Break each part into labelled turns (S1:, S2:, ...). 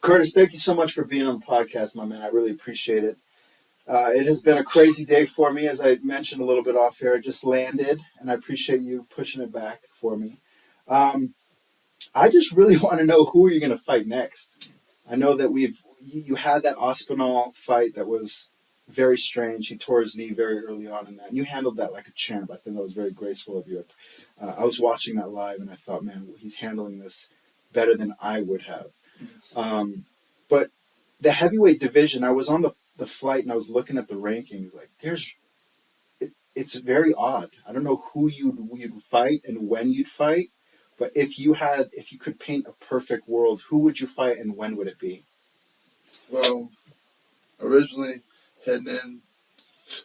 S1: Curtis, thank you so much for being on the podcast, my man. I really appreciate it. It has been a crazy day for me, as I mentioned a little bit off air. I just landed, and I appreciate you pushing it back for me. Um, I just really want to know who you're going to fight next. I know that you had that Ospinall fight that was very strange. He tore his knee very early on in that. And you handled that like a champ. I think that was very graceful of you. I was watching that live, and I thought, man, he's handling this better than I would have. But the heavyweight division, I was on the flight and I was looking at the rankings. Like, it's very odd. I don't know who you'd fight and when you'd fight. But if you could paint a perfect world, who would you fight and when would it be?
S2: Well, originally heading in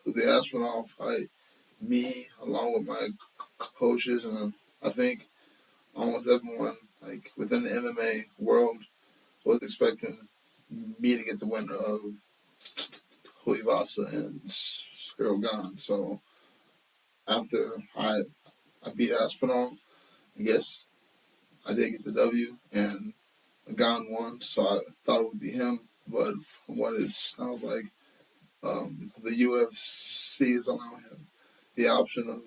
S2: to the Aspinall fight, me along with my coaches and I think almost everyone like within the MMA world was expecting me to get the winner of Tuivasa and Cyril Gane. So after I beat Aspinall, I guess I did get the W and Gane won. So I thought it would be him, but from what it sounds like, the UFC is allowing him the option of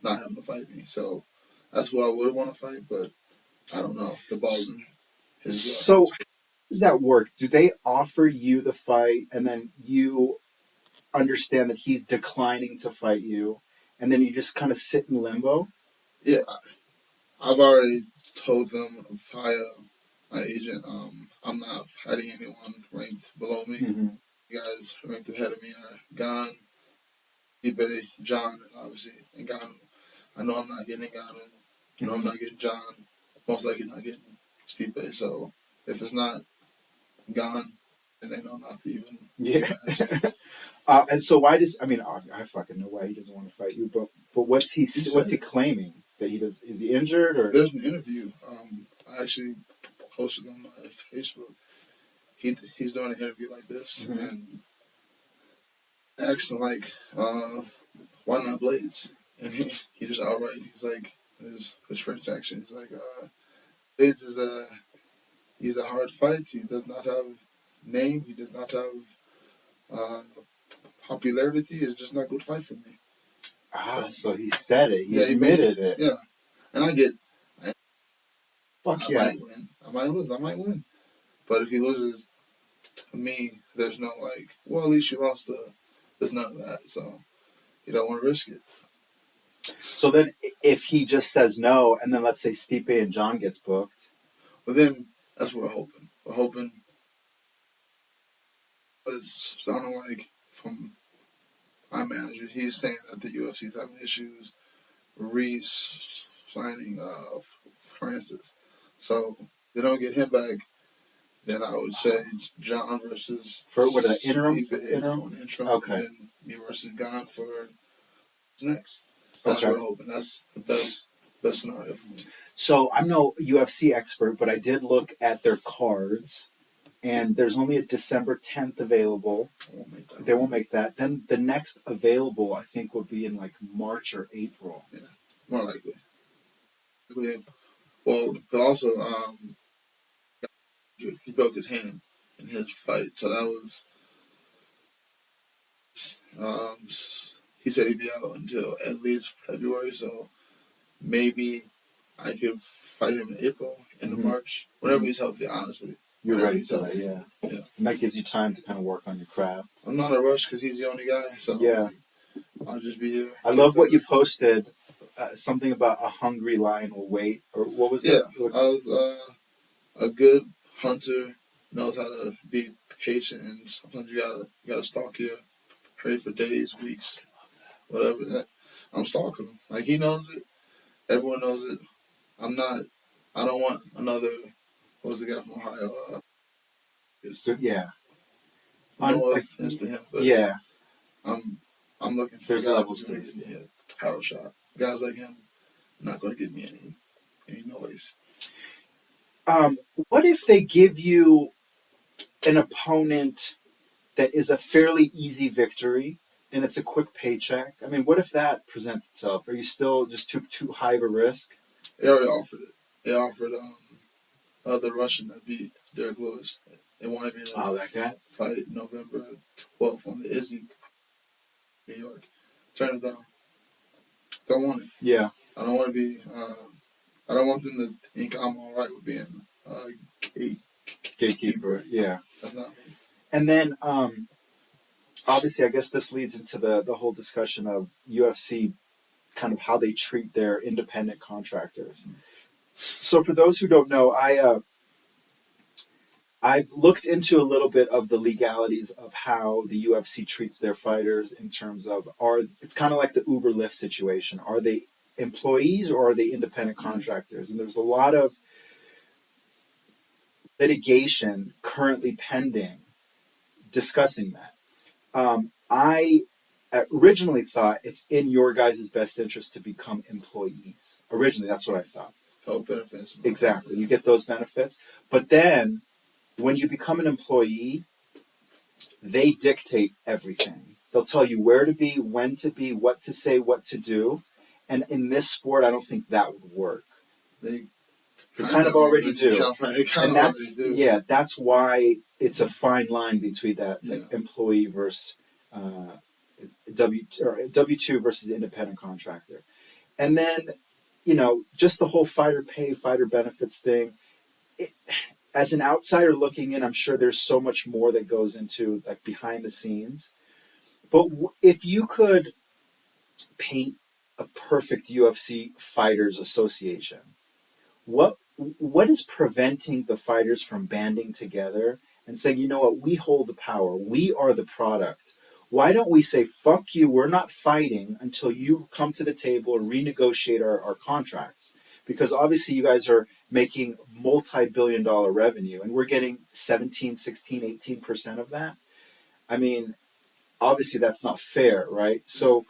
S2: not having to fight me. So that's who I would want to fight, but I don't know. The ball's in his
S1: So, how does that work? Do they offer you the fight and then you understand that he's declining to fight you, and then you just kind of sit in limbo?
S2: Yeah, I've already told them via my agent, I'm not fighting anyone ranked below me.
S1: Mm-hmm.
S2: You guys ranked ahead of me are Gane, eBay, John, and obviously and Gane. I know I'm not getting Gane. You know I'm not getting John. Most likely not getting Stipe. So if it's not Gane, then they know not to even.
S1: Yeah. And so why does I fucking know why he doesn't want to fight you, but what's he claiming that he does? Is he injured or?
S2: There's an interview. I actually posted on my Facebook. He's doing an interview like this and asked him like, why not Blaydes? And he just outright he's like his French accent. He's like, Blaydes is he's a hard fight. He does not have name. He does not have uh, popularity. It's just not good fight for me.
S1: So he said it. He
S2: Yeah,
S1: admitted it.
S2: Yeah, and I get.
S1: Fuck
S2: I
S1: yeah.
S2: might win. I might lose. I might win. But if he loses to me, there's no like. Well, at least you lost to. There's none of that. So you don't want to risk it.
S1: So then, if he just says no, and then let's say Stipe and John gets booked,
S2: But then that's what we're hoping. We're hoping. But it's sounding like from my manager, he's saying that the UFC is having issues re-signing Francis. So they don't get him back. Then I would say John versus
S1: for what an interim.
S2: Okay. And then me versus Gane for next. That's what we're hoping. That's the best scenario for me.
S1: So I'm no UFC expert, but I did look at their cards, and there's only a December 10th available. They won't make that. Then the next available, I think, will be in like March or April.
S2: Yeah, more likely. Well, but also, he broke his hand in his fight, so that was. He said he'd be out until at least February, so maybe I could fight him in April, end of March, whenever he's healthy. Honestly,
S1: you're ready for that, yeah. And that gives you time to kind of work on your craft.
S2: I'm not in a rush because he's the only guy, so yeah, I'll just be here.
S1: I love what you posted. Something about a hungry lion will wait, or what was it?
S2: Yeah, I was a good hunter knows how to be patient, and sometimes you gotta stalk your prey for days, weeks, whatever. I'm stalking him. Like he knows it. Everyone knows it. I'm not. I don't want another. What was the guy from Ohio?
S1: Yeah.
S2: No offense to him, but
S1: yeah.
S2: I'm looking for
S1: there's levels to
S2: this. Yeah, title shot. Guys like him not going to give me any noise.
S1: What if they give you an opponent that is a fairly easy victory and it's a quick paycheck? I mean, what if that presents itself? Are you still just too high of a risk?
S2: They already offered it. They offered the Russian that beat Derek Lewis. They wanted me
S1: Oh,
S2: to
S1: that guy.
S2: fight November 12th on the Izzy, New York. Turn it down. Don't want it.
S1: Yeah.
S2: I don't want to be. I don't want them to think I'm all right with being
S1: Gatekeeper. Yeah.
S2: That's not me.
S1: And then obviously, I guess this leads into the whole discussion of UFC, kind of how they treat their independent contractors. So for those who don't know, I've looked into a little bit of the legalities of how the UFC treats their fighters in terms of it's kind of like the Uber Lyft situation. Are they employees or are they independent contractors? And there's a lot of litigation currently pending discussing that. I originally thought it's in your guys' best interest to become employees. Originally, that's what I thought.
S2: Health benefits.
S1: Exactly. You get those benefits. But then when you become an employee, they dictate everything. They'll tell you where to be, when to be, what to say, what to do. And in this sport, I don't think that would work.
S2: They
S1: kind of already do.
S2: Yeah, they kind
S1: and
S2: of
S1: that's
S2: already do.
S1: Yeah, that's why it's a fine line between that employee versus W-2 versus independent contractor. And then, just the whole fighter pay, fighter benefits thing. As an outsider looking in, I'm sure there's so much more that goes into like behind the scenes. But if you could paint a perfect UFC fighters association, what is preventing the fighters from banding together and saying, you know what, we hold the power, we are the product? Why don't we say, fuck you, we're not fighting until you come to the table and renegotiate our contracts? Because obviously you guys are making multi-billion-dollar revenue and we're getting 17, 16, 18% of that. I mean, obviously that's not fair, right? So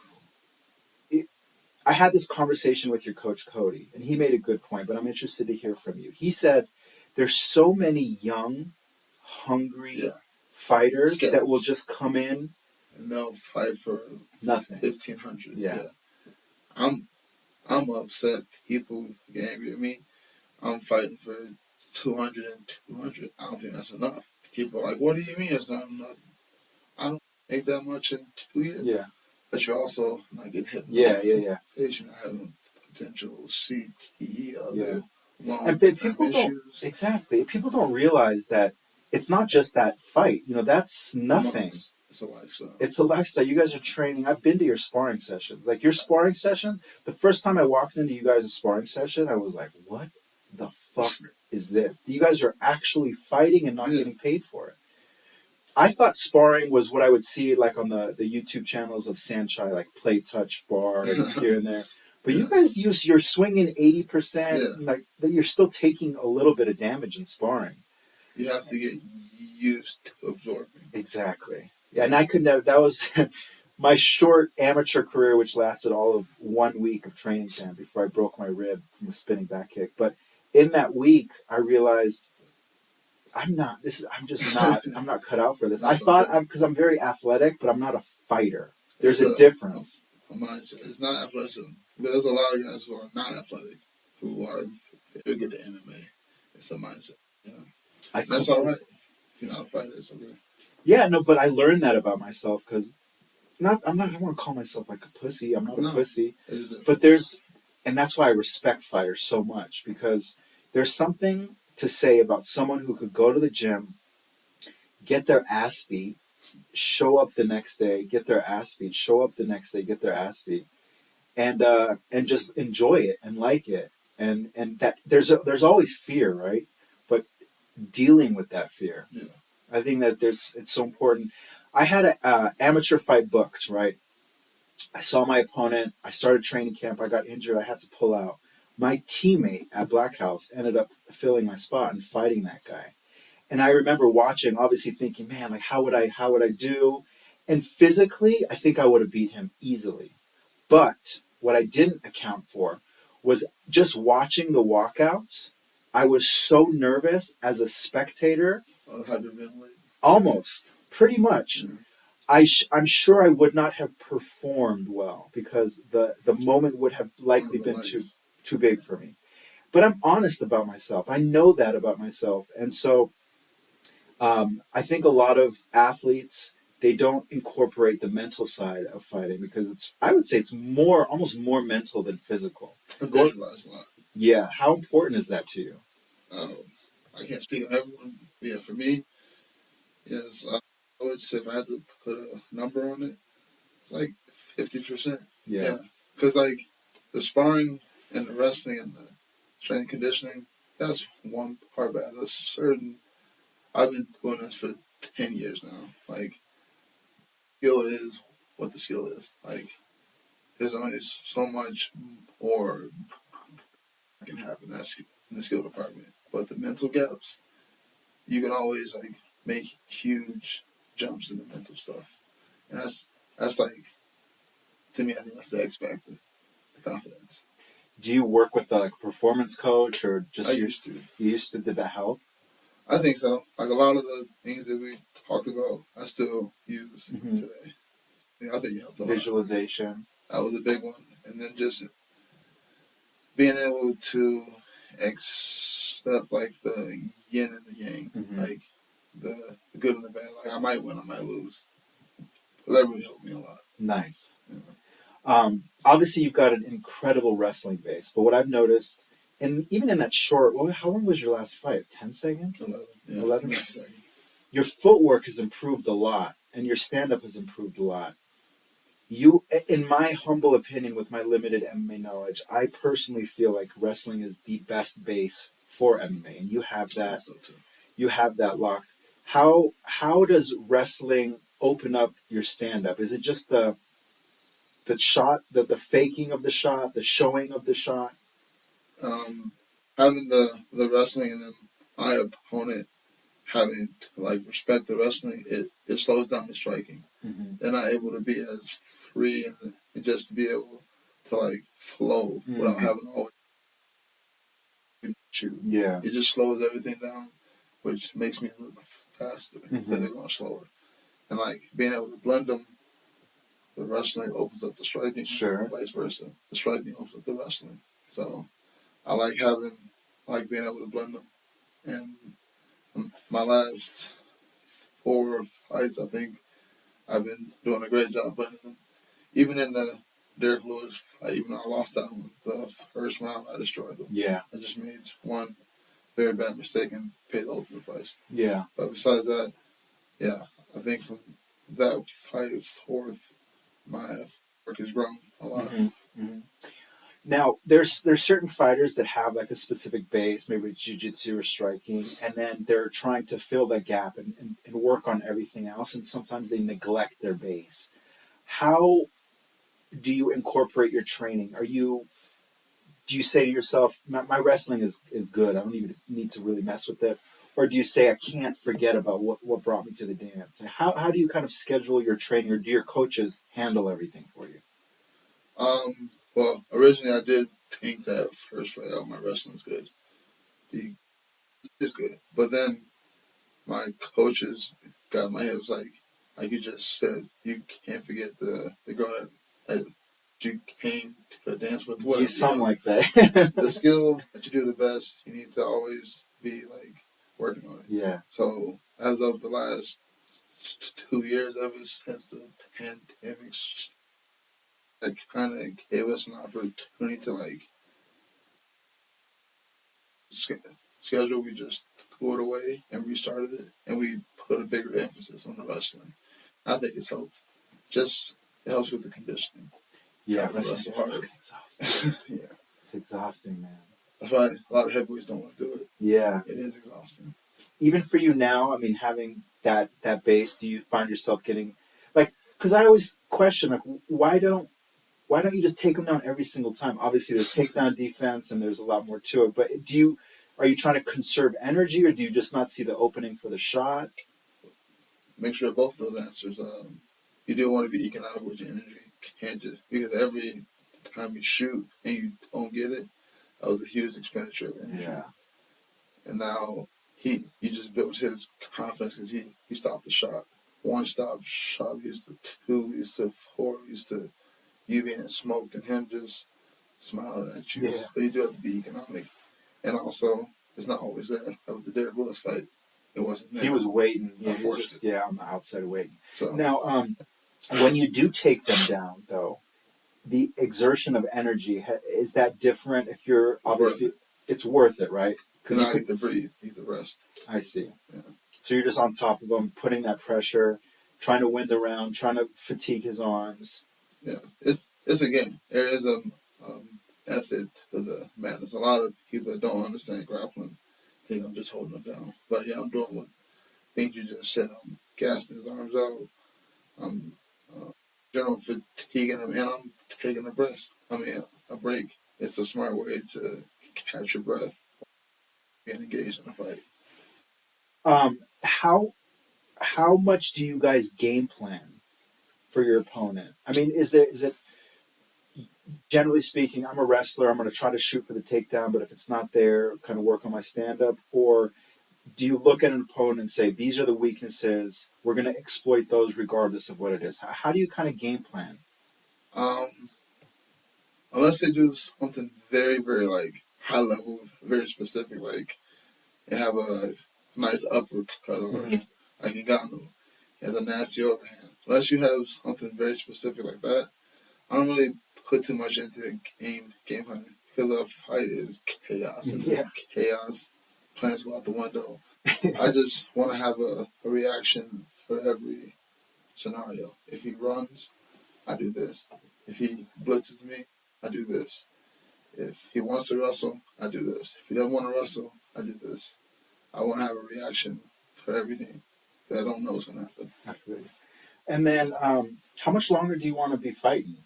S1: I had this conversation with your coach, Cody, and he made a good point, but I'm interested to hear from you. He said there's so many young, hungry fighters that will just come in
S2: and they'll fight for
S1: nothing.
S2: 1,500.
S1: Yeah.
S2: I'm upset. People get angry at me. I'm fighting for 200 and 200. I don't think that's enough. People are like, what do you mean it's not enough? I don't make that much in 2 years.
S1: Yeah.
S2: But you're also not getting hit.
S1: Yeah.
S2: Patient having potential CTE,
S1: and people issues. Exactly. People don't realize that it's not just that fight. That's nothing.
S2: It's a lifestyle.
S1: It's a lifestyle. You guys are training. I've been to your sparring sessions. Like your sparring sessions, the first time I walked into you guys' sparring session, I was like, what the fuck is this? You guys are actually fighting and not getting paid for it. I thought sparring was what I would see like on the YouTube channels of Sanchai, like play, touch, bar, here and there. But you guys you're swinging 80%, like you're still taking a little bit of damage in sparring.
S2: You have to get used to absorbing.
S1: Exactly. Yeah, and I could never. That was my short amateur career, which lasted all of 1 week of training camp before I broke my rib from a spinning back kick. But in that week, I realized I'm not cut out for this. I thought because I'm very athletic, but I'm not a fighter. There's a difference.
S2: A mindset. It's not athleticism. But there's a lot of guys who are not athletic who get the MMA. It's a mindset. Yeah. That's all right. If you're not a fighter, it's okay.
S1: Yeah, no, but I learned that about myself because I don't want to call myself like a pussy. I'm not a pussy. But and that's why I respect fighters so much, because there's something to say about someone who could go to the gym, get their ass beat, show up the next day, get their ass beat, show up the next day, get their ass beat, and just enjoy it and like it, and that there's always fear, right? But dealing with that fear, I think that it's so important. I had an amateur fight booked, right? I saw my opponent. I started training camp. I got injured. I had to pull out. My teammate at Black House ended up filling my spot and fighting that guy. And I remember watching, obviously thinking, man, like how would I do? And physically, I think I would have beat him easily. But what I didn't account for was just watching the walkouts. I was so nervous as a spectator. Almost, pretty much. I'm sure I would not have performed well because the moment would have likely been too big for me. But I'm honest about myself. I know that about myself. And so I think a lot of athletes, they don't incorporate the mental side of fighting because I would say it's almost more mental than physical.
S2: I visualize a lot.
S1: Yeah. How important is that to you?
S2: Um, I can't speak on everyone, but yeah, for me, yes, I would say if I had to put a number on it, it's like 50%. Yeah, because like the sparring and the wrestling and the strength and conditioning, that's one part, but that's certain. I've been doing this for 10 years now. Like, skill is what the skill is. Like, there's only so much more that can happen in the skill department, but the mental gaps, you can always like make huge jumps in the mental stuff, and that's like, to me, I think that's the X factor, the confidence.
S1: Do you work with a performance coach or just
S2: I used to.
S1: You used to? Did that help?
S2: I think so. Like a lot of the things that we talked about, I still use today. Yeah, I think it helped a lot.
S1: Visualization.
S2: That was a big one, and then just being able to accept like the yin and the yang, like the good and the bad. Like I might win, I might lose. But that really helped me a lot.
S1: Nice.
S2: Yeah.
S1: Obviously, you've got an incredible wrestling base, but what I've noticed, and even in that short, how long was your last fight? 10 seconds?
S2: 11. Yeah.
S1: 11
S2: seconds.
S1: Your footwork has improved a lot, and your stand-up has improved a lot. You, in my humble opinion, with my limited MMA knowledge, I personally feel like wrestling is the best base for MMA, and you have that.
S2: So too.
S1: You have that locked. How does wrestling open up your stand-up? Is it just the shot, the faking of the shot, the showing of the shot?
S2: Having the wrestling and then my opponent having to like respect the wrestling, it slows down the striking. They're not able to be as free and just to be able to like flow without having to always shoot.
S1: Yeah.
S2: It just slows everything down, which makes me a little bit faster because they're going slower. And like being able to blend them, the wrestling opens up the striking,
S1: Sure.
S2: vice versa. The striking opens up the wrestling. So I like being able to blend them. And my last 4 fights, I think I've been doing a great job blending them. Even in the Derek Lewis fight, even though I lost that one, the first round I destroyed them.
S1: Yeah.
S2: I just made one very bad mistake and paid the ultimate price.
S1: Yeah.
S2: But besides that, yeah, I think from that fight forth, my work has grown a lot.
S1: Now, there's certain fighters that have like a specific base, maybe it's jiu-jitsu or striking, and then they're trying to fill that gap and work on everything else, and sometimes they neglect their base. How do you incorporate your training? Do you say to yourself, my wrestling is good, I don't even need to really mess with it? Or do you say, I can't forget about what brought me to the dance? How do you kind of schedule your training, or do your coaches handle everything for you?
S2: Well, originally I did think that first fight out, my wrestling's good. It's good. But then my coaches got in my head, was like you just said, you can't forget the girl that you came to dance with. Whatever,
S1: Something like that.
S2: The skill that you do the best, you need to always be like working on it.
S1: Yeah.
S2: So as of the last 2 years, ever since the pandemic, that kind of gave us an opportunity to like schedule. We just threw it away and restarted it, and we put a bigger emphasis on the wrestling. I think it's helped. Just it helps with the conditioning.
S1: Yeah, wrestling is fucking exhausting.
S2: Yeah,
S1: it's exhausting, man.
S2: That's why a lot of heavyweights don't want to do it.
S1: Yeah,
S2: it is exhausting.
S1: Even for you now, I mean, having that base, do you find yourself getting like? Because I always question, like, why don't you just take them down every single time? Obviously, there's takedown defense, and there's a lot more to it. But are you trying to conserve energy, or do you just not see the opening for the shot?
S2: Mixture of both those answers. You do want to be economic with your energy. You can't just, because every time you shoot and you don't get it, that was a huge expenditure of energy.
S1: Yeah.
S2: And now you just built his confidence because he stopped the shot. One stop shot leads to two, leads to four, leads to you being smoked and him just smiling at you.
S1: Yeah.
S2: So you do have to be economic. And also, it's not always there. That was the Derek Lewis fight. it wasn't
S1: He
S2: there.
S1: was waiting.
S2: I
S1: Yeah, he was
S2: forced
S1: just
S2: it.
S1: on the outside waiting.
S2: So
S1: Now, when you do take them down, though, the exertion of energy is that different? If you're
S2: it's worth
S1: obviously,
S2: it.
S1: it's worth it, right? Because
S2: Because
S1: you
S2: I
S1: could.
S2: need to breathe, need to rest.
S1: I see.
S2: Yeah.
S1: So you're just on top of him, putting that pressure, trying to win the round, trying to fatigue his arms.
S2: Yeah, it's a game. There is a method to the madness. A lot of people that don't understand grappling think I'm just holding him down. But yeah, I'm doing what things you just said. I'm gassing his arms out. I'm uh, general fatiguing him, and I'm taking a breath. I mean, a break. It's a smart way to catch your breath, being engaged in a fight.
S1: How much do you guys game plan for your opponent? I mean, is it generally speaking, I'm a wrestler, I'm going to try to shoot for the takedown, but if it's not there, kind of work on my stand up? Or do you look at an opponent and say, these are the weaknesses, we're going to exploit those regardless of what it is? How do you kind of game plan?
S2: Um, Unless they do something very, very like high level, very specific, like they have a nice uppercut or
S1: Mm-hmm.
S2: like Ngannou has a nasty overhand. Unless you have something very specific like that, I don't really put too much into game planning because the fight is chaos and
S1: Yeah.
S2: chaos plans go out the window. I just want to have a reaction for every scenario. If he runs, I do this. If he blitzes me, I do this. If he wants to wrestle, I do this. If he doesn't want to wrestle, I do this. I want to have a reaction for everything that I don't know is going to happen.
S1: I feel you. And then, how much longer do you want to be fighting?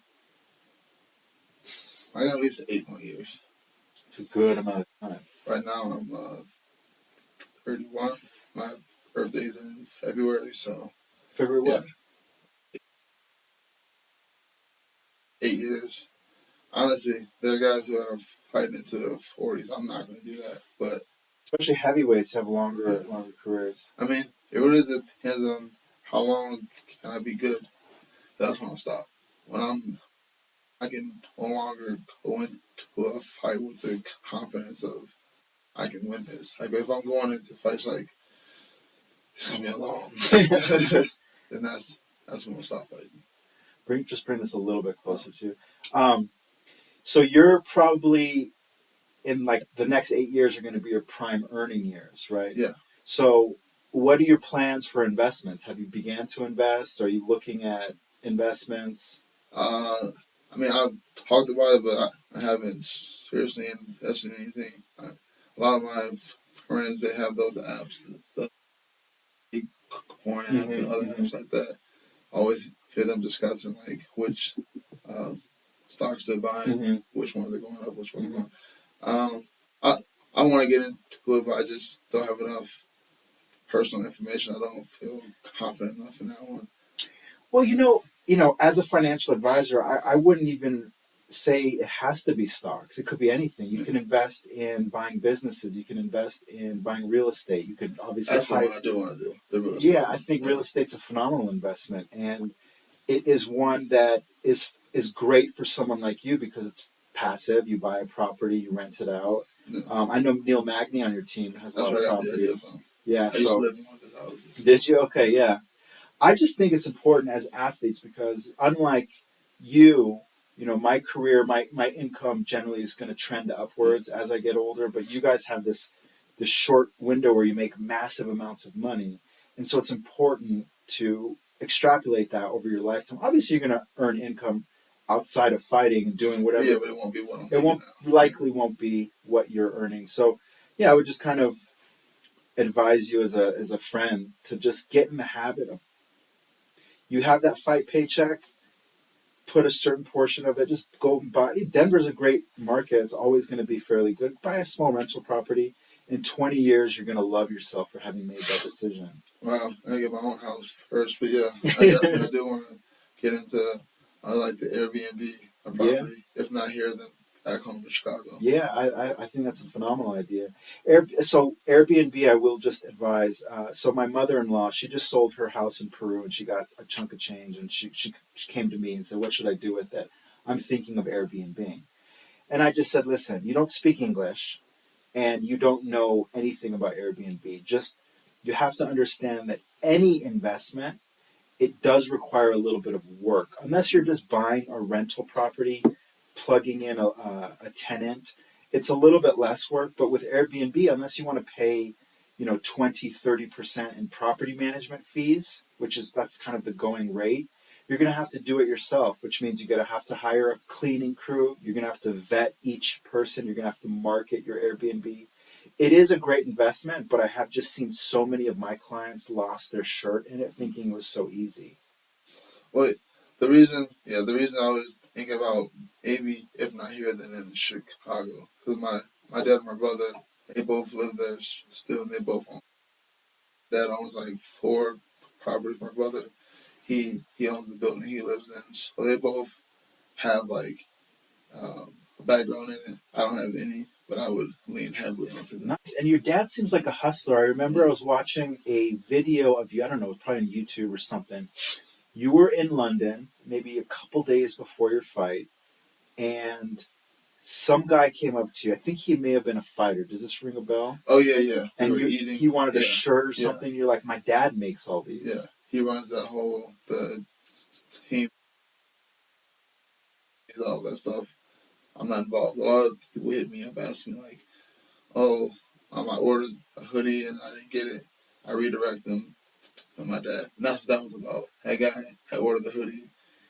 S2: I got at least 8 more years.
S1: It's a good amount of time.
S2: Right now, I'm 31. My birthday's in February, so
S1: February
S2: yeah,
S1: what?
S2: 8 years. Honestly, there are guys who are fighting into the 40s. I'm not going to do that, but
S1: Especially heavyweights have
S2: yeah.
S1: longer careers.
S2: I mean, it really depends on how long can I be good. That's when I'll stop. When I can no longer go into a fight with the confidence of I can win this. Like if I'm going into fights like it's gonna be a long, then that's when I'll stop fighting.
S1: Bring this a little bit closer to. Um, so you're probably in like the next 8 years are going to be your prime earning years, right?
S2: Yeah.
S1: So what are your plans for investments? Have you began to invest? Are you looking at investments?
S2: Uh, I mean, I've talked about it, but I haven't seriously invested in anything. A lot of my friends they have those apps, the big corn app and other
S1: Mm-hmm.
S2: apps like that. I always hear them discussing like which uh, stocks they're buying,
S1: Mm-hmm.
S2: which ones are going up, which ones are
S1: Mm-hmm.
S2: going. Um, I I want to get into it, but I just don't have enough personal information. I don't feel confident enough in that one.
S1: Well, as a financial advisor, I wouldn't even say it has to be stocks. It could be anything. You
S2: Yeah.
S1: can invest in buying businesses. You can invest in buying real estate. You could obviously
S2: That's the one I do want to do. The real
S1: Yeah,
S2: estate
S1: I
S2: one.
S1: think real
S2: Yeah.
S1: estate's a phenomenal investment, and it is one that is great for someone like you because it's passive. You buy a property, you rent it out.
S2: Yeah.
S1: I know Neil Magny on your team has a
S2: That's
S1: lot
S2: where
S1: of
S2: I got the idea
S1: properties.
S2: from.
S1: Yeah,
S2: I used to
S1: so
S2: live in one of his houses.
S1: did you? Okay, yeah. I just think it's important as athletes because unlike you, my career, my income generally is going to trend
S2: Yeah.
S1: upwards as I get older. But you guys have this short window where you make massive amounts of money, and so it's important to extrapolate that over your lifetime. Obviously, you're going to earn income outside of fighting and doing whatever.
S2: Yeah, but it won't be what I'm
S1: It
S2: making
S1: won't
S2: now. Yeah.
S1: won't be what you're earning. So, yeah, I would just kind of advise you as a friend to just get in the habit of you have that fight paycheck, put a certain portion of it, just go and buy. Denver's a great market. It's always going to be fairly good. Buy a small rental property. In 20 years, you're going to love yourself for having made that decision.
S2: Wow, I gotta get my own house first, but yeah, I definitely do want to get into. I like the Airbnb a
S1: Yeah.
S2: property. If not here, then back home to Chicago.
S1: Yeah, I think that's a phenomenal idea. So Airbnb, I will just advise. So my mother-in-law, she just sold her house in Peru, and she got a chunk of change, and she came to me and said, "What should I do with it?" I'm thinking of Airbnb, and I just said, "Listen, you don't speak English, and you don't know anything about Airbnb. Just you have to understand that any investment, it does require a little bit of work. Unless you're just buying a rental property, plugging in a tenant, it's a little bit less work. But with Airbnb, unless you want to pay, 20-30% in property management fees, that's kind of the going rate, you're going to have to do it yourself, which means you're going to have to hire a cleaning crew. You're going to have to vet each person. You're going to have to market your Airbnb. It is a great investment, but I have just seen so many of my clients lost their shirt in it thinking it was so easy.
S2: Well, the reason I was thinking about maybe if not here, then in Chicago, because my dad and my brother, they both live there still, and they both own. Dad owns like 4 properties. My brother, he owns the building he lives in, so they both have like a background in it. I don't have any, but I would lean heavily onto them.
S1: Nice. And your dad seems like a hustler. I remember I was watching a video of you, I don't know, probably on YouTube or something. You were in London maybe a couple days before your fight, and some guy came up to you. I think he may have been a fighter. Does this ring a bell?
S2: Oh yeah. We
S1: And
S2: were eating.
S1: he wanted a
S2: Yeah,
S1: shirt or
S2: yeah,
S1: something. You're like, my dad makes all
S2: yeah.
S1: these.
S2: He runs the team, all that stuff. I'm not involved. A lot of people hit me up asking me like, "Oh, I ordered a hoodie and I didn't get it." I redirect them to my dad. And that's what that was about. That guy had ordered the hoodie.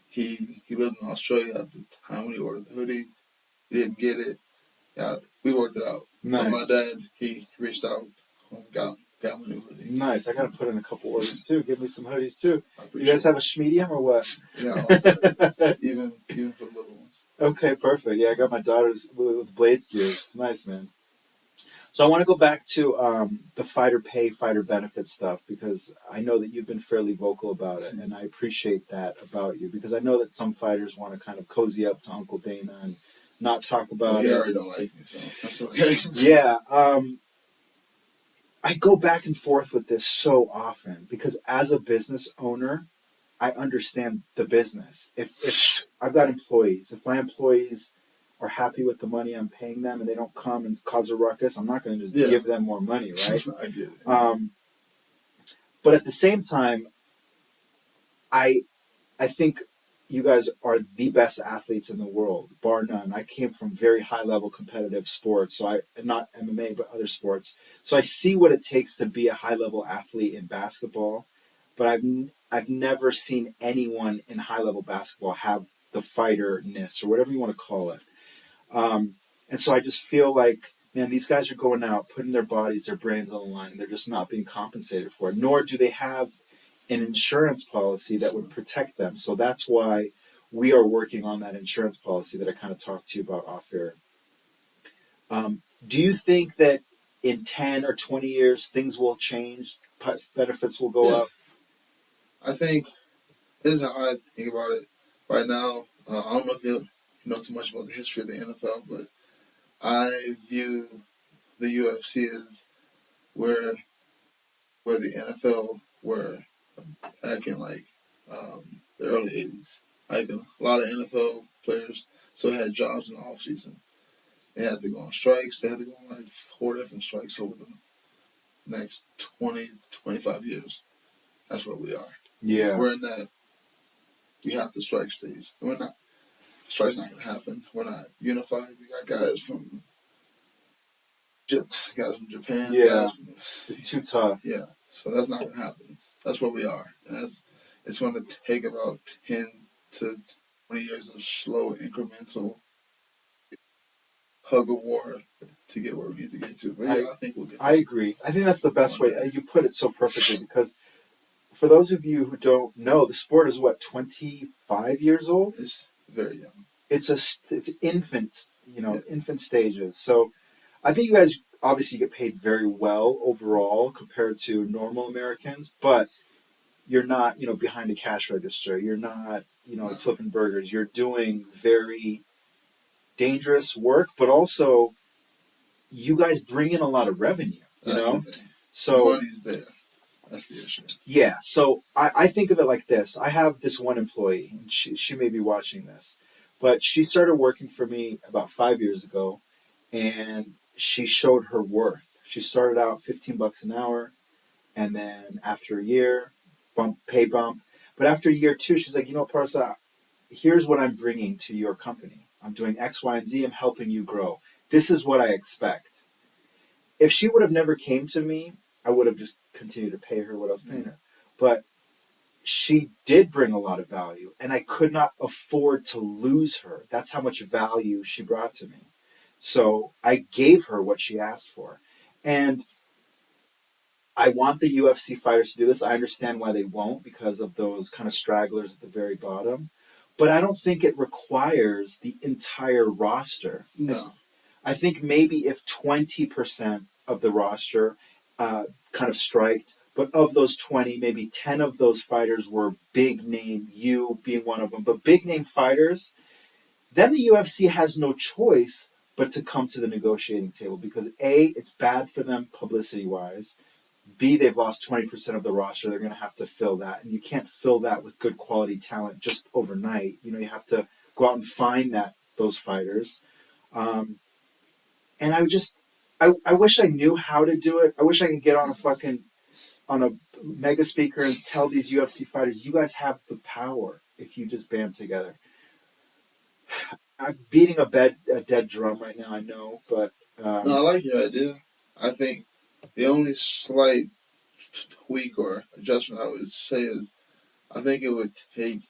S2: He lived in Australia at the time when he ordered the hoodie. He didn't get it. Yeah, we worked it out. So my
S1: Nice.
S2: dad, he reached out and got my new hoodie.
S1: Nice. I got to put in a couple orders too. Give me some hoodies too.
S2: I
S1: You
S2: appreciate
S1: guys have a medium or what?
S2: it. Yeah, also, even for the little ones.
S1: Okay, perfect. Yeah, I got my daughters with Blaydes gears. Nice, man. So I want to go back to the fighter pay, fighter benefit stuff because I know that you've been fairly vocal about it, and I appreciate that about you because I know that some fighters want to kind of cozy up to Uncle Dana and not talk about
S2: He
S1: it.
S2: already don't like me, so that's okay.
S1: Yeah, I go back and forth with this so often because as a business owner, I understand the business. If I've got employees, if my employees are happy with the money I'm paying them and they don't come and cause a ruckus, I'm not going to just give them more money, right?
S2: I get it.
S1: But at the same time, I I think you guys are the best athletes in the world, bar none. I came from very high level competitive sports, so not MMA but other sports. So I see what it takes to be a high level athlete in basketball, but I've never seen anyone in high level basketball have the fighterness or whatever you want to call it. And so I just feel like, man, these guys are going out, putting their bodies, their brains on the line, and they're just not being compensated for it. Nor do they have an insurance policy that would protect them. So that's why we are working on that insurance policy that I kind of talked to you about off air. Do you think that in 10 or 20 years things will change, benefits will go up?
S2: I think this is how I think about it right now. I don't know if you know too much about the history of the NFL, but I view the UFC as where the NFL were back in like the early '80s. Like a lot of NFL players still had jobs in the off season. They had to go on strikes. They had to go on like 4 different strikes over the next 20, 25 years. That's where we are.
S1: Yeah.
S2: We're in that we have to strike stage. We're not. Strike's not going to happen. We're not unified. We got guys from Japan.
S1: Yeah.
S2: Guys from,
S1: It's too tough.
S2: yeah. So that's not going to happen. That's where we are. And it's going to take about 10 to 20 years of slow, incremental hug of war to get where we need to get to. But yeah, I think we'll get there.
S1: I agree. I think that's the best way. You put it so perfectly because for those of you who don't know, the sport is what, 25 years old?
S2: It's very young.
S1: It's infant, infant stages. So I think you guys obviously get paid very well overall compared to normal Americans, but you're not, behind a cash register. You're not, flipping burgers. You're doing very dangerous work, but also you guys bring in a lot of revenue,
S2: That's the thing.
S1: So
S2: the money's there. That's the issue.
S1: Yeah, so I think of it like this. I have this one employee, and she may be watching this, but she started working for me about 5 years ago, and she showed her worth. She started out $15 an hour, And then after a year, pay bump. But after year two, she's like, you know, Parsa, here's what I'm bringing to your company. I'm doing X, Y, and Z. I'm helping you grow. This is what I expect. If she would have never came to me, I would have just continued to pay her what I was paying her. But she did bring a lot of value, and I could not afford to lose her. That's how much value she brought to me. So I gave her what she asked for. And I want the UFC fighters to do this. I understand why they won't because of those kind of stragglers at the very bottom. But I don't think it requires the entire roster.
S2: No.
S1: I think maybe if 20% of the roster kind of striked, but of those 20, maybe 10 of those fighters were big name, you being one of them, but big name fighters, then the UFC has no choice but to come to the negotiating table because A, it's bad for them publicity wise. B, they've lost 20% of the roster. They're going to have to fill that. And you can't fill that with good quality talent just overnight. You know, you have to go out and find those fighters. Um, and I wish I knew how to do it. I wish I could get on a mega speaker and tell these UFC fighters, you guys have the power if you just band together. I'm beating a dead drum right now, I know, but
S2: No, I like your idea. I think the only slight tweak or adjustment I would say is I think it would take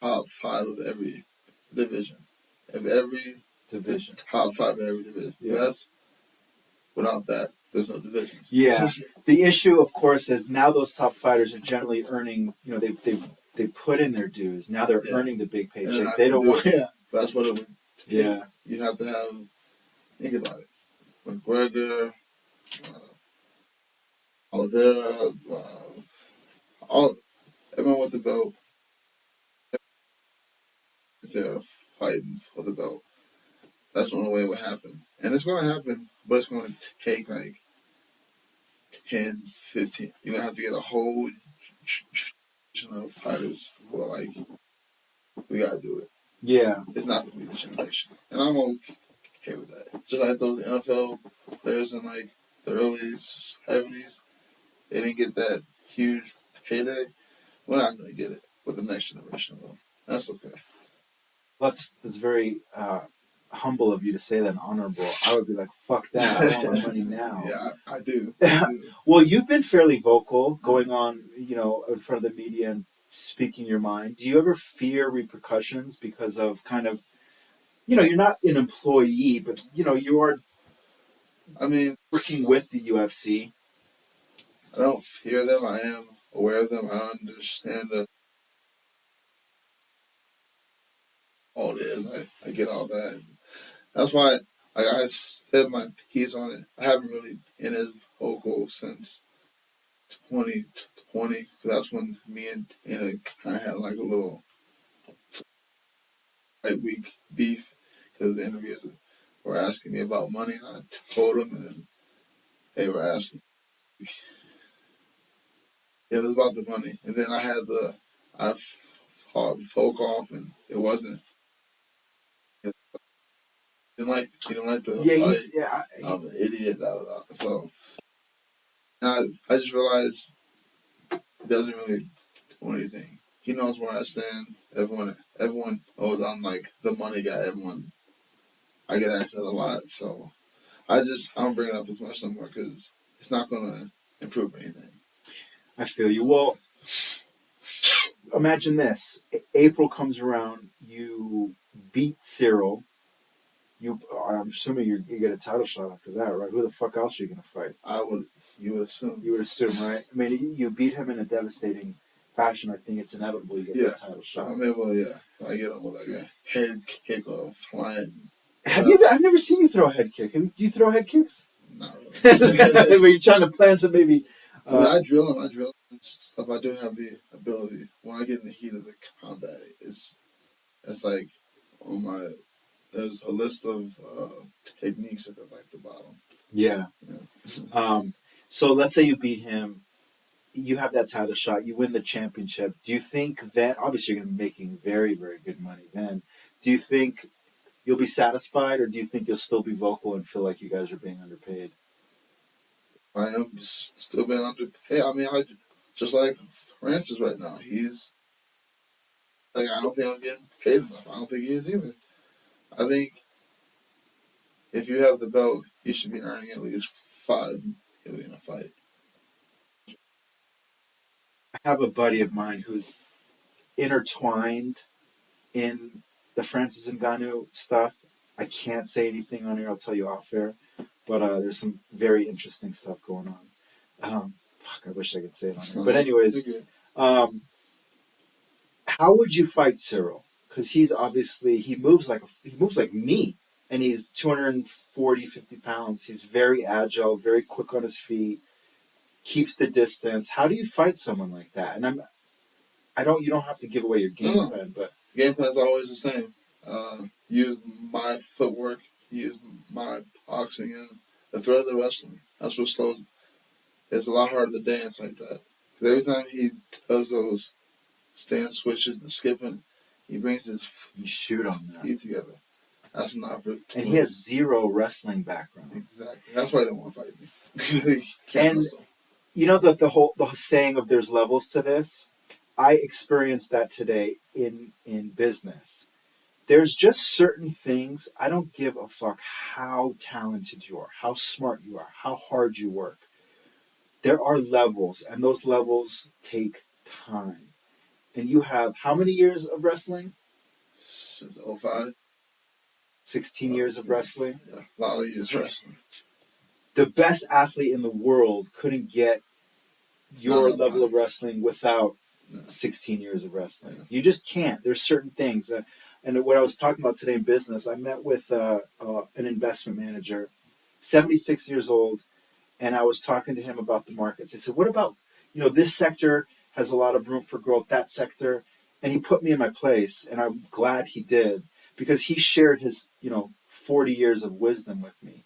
S2: top five of every division. Of every
S1: division.
S2: top five of every division.
S1: Yeah.
S2: That's without that, there's no division.
S1: Yeah. The issue, of course, is now those top fighters are generally earning. You know, they've put in their dues. Now they're earning the big paychecks. They don't want. Yeah.
S2: That's what it would.
S1: Yeah.
S2: You have to have. Think about it. McGregor, Oliveira, all everyone with the belt, they're fighting for the belt. That's the only way it would happen. And it's going to happen, but it's going to take like 10, 15. You're going to have to get a whole generation of fighters who are like, we got to do it.
S1: Yeah.
S2: It's not going to be the generation. And I'm okay with that. Just like those NFL players in like the early 70s, they didn't get that huge payday. We're not going to get it with the next generation, though. That's okay.
S1: That's very humble of you to say that, and honorable. I would be like, fuck that. I want my money now.
S2: Yeah, I do. I do.
S1: Well, you've been fairly vocal, going on, you know, in front of the media and speaking your mind. Do you ever fear repercussions because of kind of, you know, you're not an employee, but you know, you are.
S2: I mean,
S1: working with the UFC.
S2: I don't fear them. I am aware of them. I understand all it is. I get all that. And that's why I said my piece on it. I haven't really been as vocal since 2020. Because that's when me and Tina kind of had like a little week beef. Because the interviewers were asking me about money. And I told them. And then they were asking. It was about the money. And then I fought folk off. And it wasn't. He didn't like the fight. I'm an idiot. So I just realized he doesn't really do anything. He knows where I stand. Everyone knows I'm like the money guy. I get asked that a lot. So I don't bring it up as much anymore because it's not gonna improve anything.
S1: I feel you. Well, imagine this: April comes around, you beat Cyril. I'm assuming you get a title shot after that, right? Who the fuck else are you gonna fight?
S2: You would assume.
S1: You would assume, right? I mean, you beat him in a devastating fashion. I think it's inevitable you get the title shot.
S2: I mean, well, yeah. I get him with like a head kick or flying.
S1: I've never seen you throw a head kick. Do you throw head kicks?
S2: Not really.
S1: Were you trying to plan to maybe?
S2: I drill him and stuff. I do have the ability. When I get in the heat of the combat, it's like on my. There's a list of techniques at like the bottom.
S1: Yeah. So let's say you beat him. You have that title shot. You win the championship. Do you think that obviously you're going to be making very, very good money then? Do you think you'll be satisfied, or do you think you'll still be vocal and feel like you guys are being underpaid?
S2: I am still being underpaid. I mean, I just like Francis right now. He's like, I don't think I'm getting paid enough. I don't think he is either. I think if you have the belt, you should be earning at least 5 million a fight.
S1: I have a buddy of mine who's intertwined in the Francis Ngannou stuff. I can't say anything on here. I'll tell you off air, but there's some very interesting stuff going on. Fuck, I wish I could say it on here. But anyways, um, how would you fight Cyril? Because he's obviously he moves like me, and he's 240, 50 pounds. He's very agile, very quick on his feet, keeps the distance. How do you fight someone like that? And I don't you don't have to give away your game plan, but
S2: game plan is always the same. Use my footwork, use my boxing, and the threat of the wrestling. That's what slows. It's a lot harder to dance like that. Because every time he does those stand switches and skipping, he brings his
S1: you shoot on that.
S2: feet together. That's not good.
S1: And he has zero wrestling background.
S2: Exactly. That's why they don't want to fight me. Because he can't
S1: And
S2: wrestle.
S1: you know that the saying of there's levels to this. I experienced that today in business. There's just certain things. I don't give a fuck how talented you are, how smart you are, how hard you work. There are levels, and those levels take time. And you have how many years of wrestling?
S2: Since '05.
S1: 16 years of wrestling.
S2: Yeah, a lot of years wrestling.
S1: The best athlete in the world couldn't get your level of wrestling without 16 years of wrestling. Yeah. You just can't. There's certain things. And what I was talking about today in business, I met with an investment manager, 76 years old, and I was talking to him about the markets. I said, what about, this sector has a lot of room for growth, that sector? And he put me in my place, and I'm glad he did, because he shared his, 40 years of wisdom with me.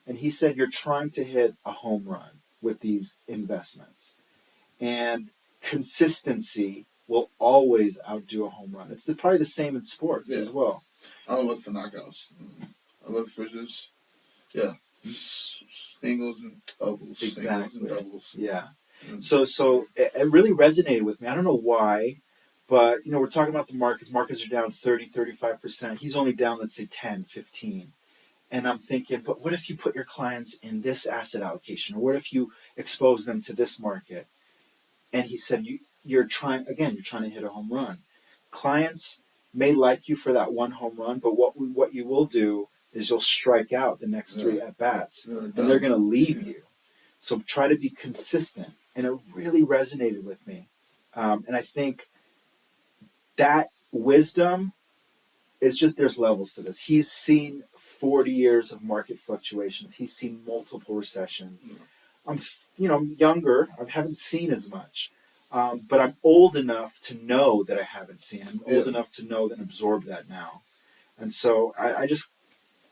S1: And he said, you're trying to hit a home run with these investments. And consistency will always outdo a home run. It's probably the same in sports as well.
S2: I don't look for knockouts. I look for just, singles and doubles.
S1: Exactly.
S2: Singles and doubles.
S1: Yeah. So it really resonated with me. I don't know why, but, we're talking about the markets. Markets are down 30, 35%. He's only down, let's say, 10, 15. And I'm thinking, but what if you put your clients in this asset allocation? Or what if you expose them to this market? And he said, you're trying to hit a home run. Clients may like you for that one home run, but what you will do is you'll strike out the next 3 at-bats, and they're going to leave you. So try to be consistent. And it really resonated with me. And I think that wisdom is just, there's levels to this. He's seen 40 years of market fluctuations. He's seen multiple recessions. I'm, younger. I haven't seen as much, but I'm old enough to know that I haven't seen. I'm old enough to know and absorb that now, and so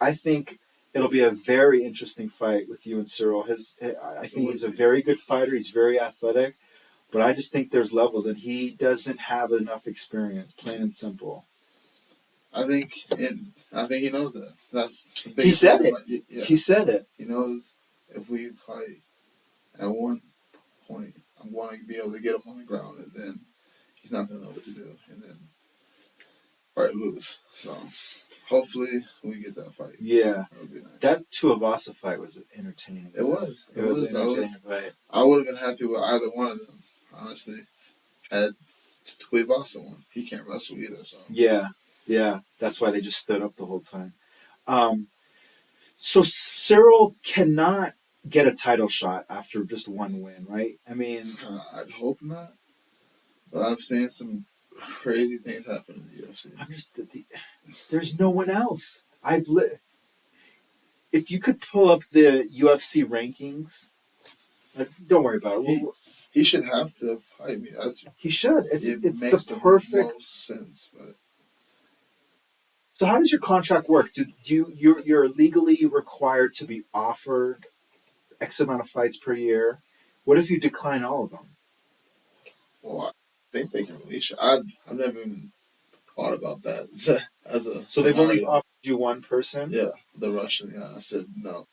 S1: I think it'll be a very interesting fight with you and Cyril. I think he's a very good fighter. He's very athletic, but I just think there's levels, and he doesn't have enough experience. Plain and simple.
S2: I think he knows that. That's the
S1: he said it. He said it.
S2: He knows if we fight at one point, I'm going to be able to get him on the ground, and then he's not going to know what to do, and then lose. So hopefully we get that fight.
S1: Yeah,
S2: that would be nice.
S1: That Tuivasa fight was entertaining.
S2: It was.
S1: It was an entertaining fight.
S2: I would have been happy with either one of them, honestly. Had Tuivasa won. He can't wrestle either. So
S1: yeah, that's why they just stood up the whole time. So Cyril cannot get a title shot after just one win, right? I mean,
S2: I'd hope not, but I've seen some crazy things happen in the UFC.
S1: There's no one else. If you could pull up the UFC rankings, don't worry about it.
S2: He should have to fight me.
S1: He should. It's the perfect
S2: most sense, but.
S1: So how does your contract work? You're legally required to be offered X amount of fights per year. What if you decline all of them?
S2: Well, I think they can release you. I've never even thought about that as a.
S1: So they've only offered you one person?
S2: Yeah, the Russian. Yeah, I said no.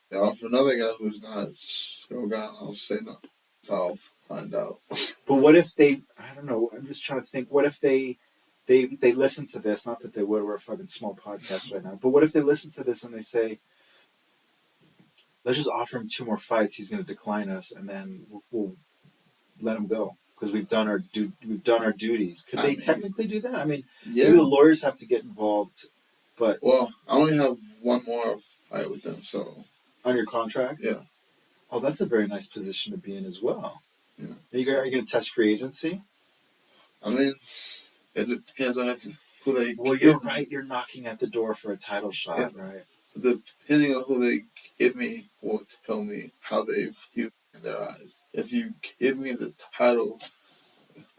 S2: They offer another guy who's not so guy. I'll say no. So I'll find out.
S1: But what if they? I don't know. I'm just trying to think. What if they listen to this? Not that they would. We're a fucking small podcast right now. But what if they listen to this and they say, "Let's just offer him 2 more fights. He's going to decline us, and then we'll let him go because we've done our duties." Could they technically do that? I mean, maybe the lawyers have to get involved. But
S2: well, I only have one more fight with them, so
S1: on your contract,
S2: yeah.
S1: Oh, that's a very nice position to be in as well.
S2: Yeah.
S1: Are you going to test free agency?
S2: I mean, it depends on who they.
S1: Well, you're right. You're knocking at the door for a title shot, right?
S2: Depending on who they give me will tell me how they view in their eyes. If you give me the title,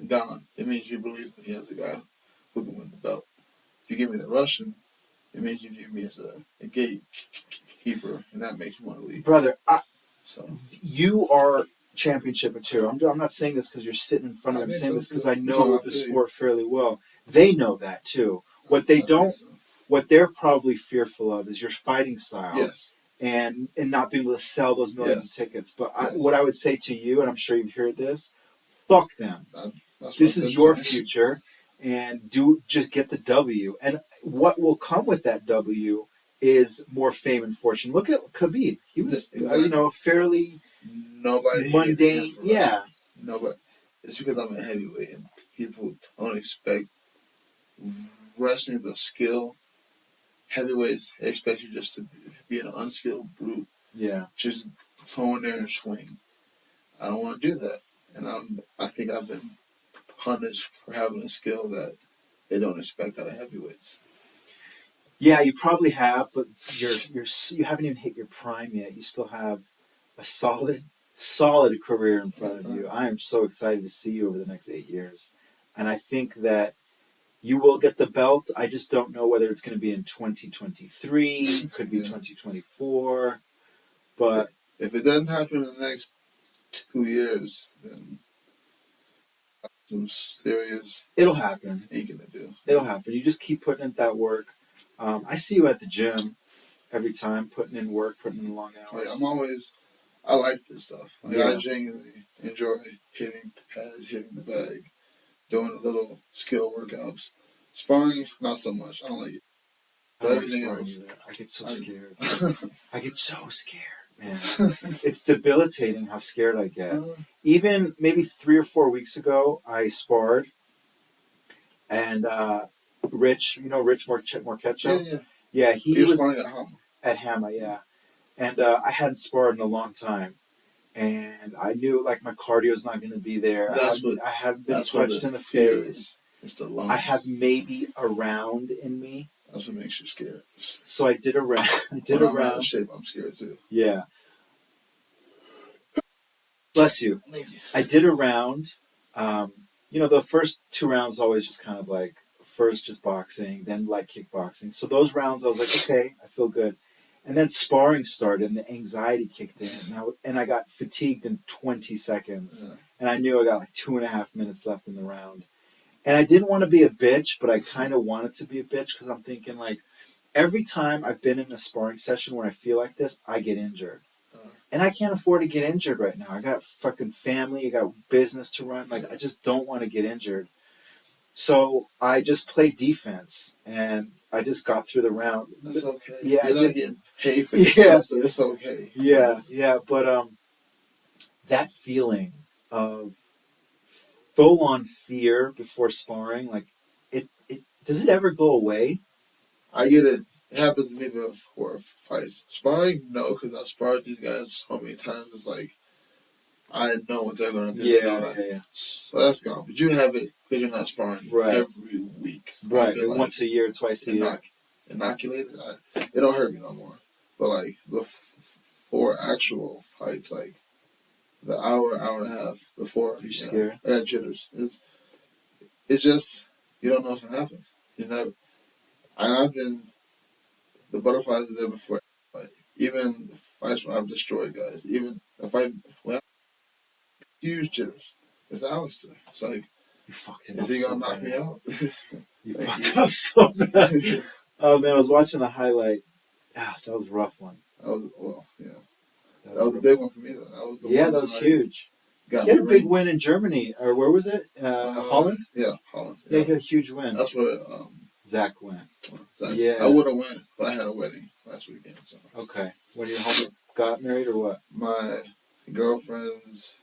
S2: gone, it means you believe me as a guy who can win the belt. If you give me the Russian, it means you view me as a gatekeeper, and that makes me want to leave.
S1: Brother, you are championship material. I'm not saying this because you're sitting in front of me. I'm saying this because I know the sport fairly well. They know that too. What they don't, what they're probably fearful of is your fighting style.
S2: Yes.
S1: And not being able to sell those millions of tickets. But what I would say to you, and I'm sure you've heard this, fuck them. This is your future, and just get the W. And what will come with that W is more fame and fortune. Look at Khabib. He was, fairly mundane. Yeah.
S2: No, but it's because I'm a heavyweight, and people don't expect wrestling is a skill. Heavyweights expect you just to be an unskilled brute.
S1: Yeah.
S2: Just go in there and swing. I don't want to do that, and I think I've been punished for having a skill that they don't expect out of heavyweights.
S1: Yeah, you probably have, but you haven't even hit your prime yet. You still have a solid career in front of you. I am so excited to see you over the next 8 years, and I think that you will get the belt. I just don't know whether it's going to be in 2023. Could be 2024, but
S2: if it doesn't happen in the next 2 years, then some serious.
S1: It'll happen.
S2: Ain't gonna do.
S1: It'll happen. You just keep putting in that work. I see you at the gym every time, putting in work, putting in long hours.
S2: I like this stuff. I genuinely enjoy hitting pads, hitting the bag, doing a little skill workouts. Sparring, not so much. I don't like it. But everything else,
S1: I get so scared. I get so scared, man. It's debilitating how scared I get. Even maybe 3 or 4 weeks ago, I sparred, and Rich, Rich Marquecho? Yeah, he was
S2: sparring at
S1: Hama, yeah. And I hadn't sparred in a long time. And I knew, my cardio's not going to be there. I haven't been punched in the face.
S2: It's the lungs.
S1: I have maybe a round in me.
S2: That's what makes you scared.
S1: So I did a round.
S2: When I'm out of shape, I'm scared too.
S1: Yeah. Bless you.
S2: Thank you.
S1: I did a round. The first 2 rounds always just kind of first just boxing, then kickboxing. So those rounds I was like, okay, I feel good. And then sparring started and the anxiety kicked in. And I got fatigued in 20 seconds. Yeah. And I knew I got 2.5 minutes left in the round. And I didn't want to be a bitch, but I kind of wanted to be a bitch because I'm thinking every time I've been in a sparring session where I feel like this, I get injured. And I can't afford to get injured right now. I got fucking family, I got business to run. I just don't want to get injured. So I just played defense, and I just got through the round.
S2: That's okay.
S1: Yeah,
S2: you're not getting paid for this stuff, so it's okay.
S1: Yeah, but that feeling of full-on fear before sparring, it does it ever go away?
S2: I get it. It happens to me before fights. Sparring, no, because I've sparred these guys so many times. It's I know what they're going to do.
S1: Yeah.
S2: So that's gone. But you have it because you're not sparring every week. So
S1: right, once a year, twice a year.
S2: Inoculated. It don't hurt me no more. But before actual fights, the hour and a half before,
S1: you're scared.
S2: I got jitters. It's just you don't know what's gonna happen. And I've been the butterflies are there before. Even fights where I've destroyed guys. Even if huge jitters. It's Alistair. It's
S1: you fucked it
S2: up. Is he gonna knock me out?
S1: You fucked it up so bad. Oh man, I was watching the highlight. That was a rough one.
S2: Yeah. That was a big one for me. That was the
S1: Yeah,
S2: one
S1: that was huge.
S2: got
S1: He
S2: me
S1: had a big
S2: ranked.
S1: win in Germany, or where was it? Holland?
S2: Yeah, Holland.
S1: Yeah,
S2: Yeah,
S1: he had a huge win.
S2: that's where
S1: Zach went.
S2: Zach,
S1: Yeah.
S2: I would have went, but I had a wedding last weekend. So
S1: Okay. When your homies got married or what?
S2: my girlfriend's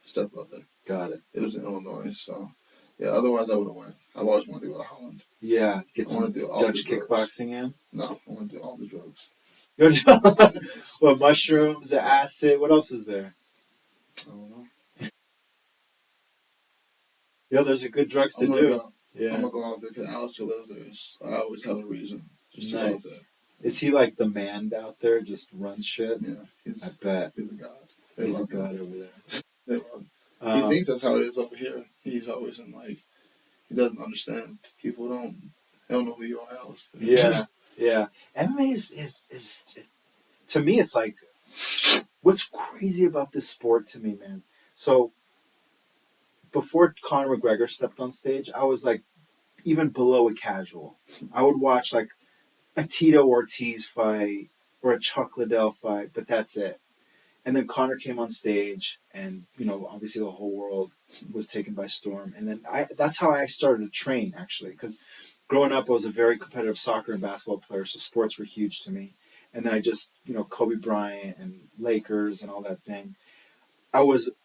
S2: stepbrother.
S1: Got it.
S2: It was in Illinois, so yeah. Otherwise, I would have went. I've always wanted to go to Holland.
S1: Yeah, get
S2: I
S1: some
S2: want to do all
S1: Dutch
S2: the drugs.
S1: kickboxing in.
S2: No, I want to do all the drugs.
S1: What, mushrooms, acid? What else is there?
S2: I don't know.
S1: Yeah, those are good drugs to
S2: I'm gonna
S1: do.
S2: go.
S1: Yeah.
S2: I'm gonna go out there because Alistair lives there. So I always have a reason just to go out
S1: Nice. Is he like the man out there, just runs shit?
S2: there. Yeah,
S1: I bet.
S2: he's a god.
S1: He's a god over there.
S2: They love him. He thinks that's how it is over here. He's always in like he doesn't understand. People don't know who you are, Alistair.
S1: Yeah, yeah. MMA is to me, it's like what's crazy about this sport to me, man. So before Conor McGregor stepped on stage, I was like even below a casual. I would watch like a Tito Ortiz fight or a Chuck Liddell fight, but that's it. And then Conor came on stage, and obviously the whole world was taken by storm. And then that's how I started to train actually, because growing up I was a very competitive soccer and basketball player, so sports were huge to me. And then I just Kobe Bryant and Lakers and all that thing. I was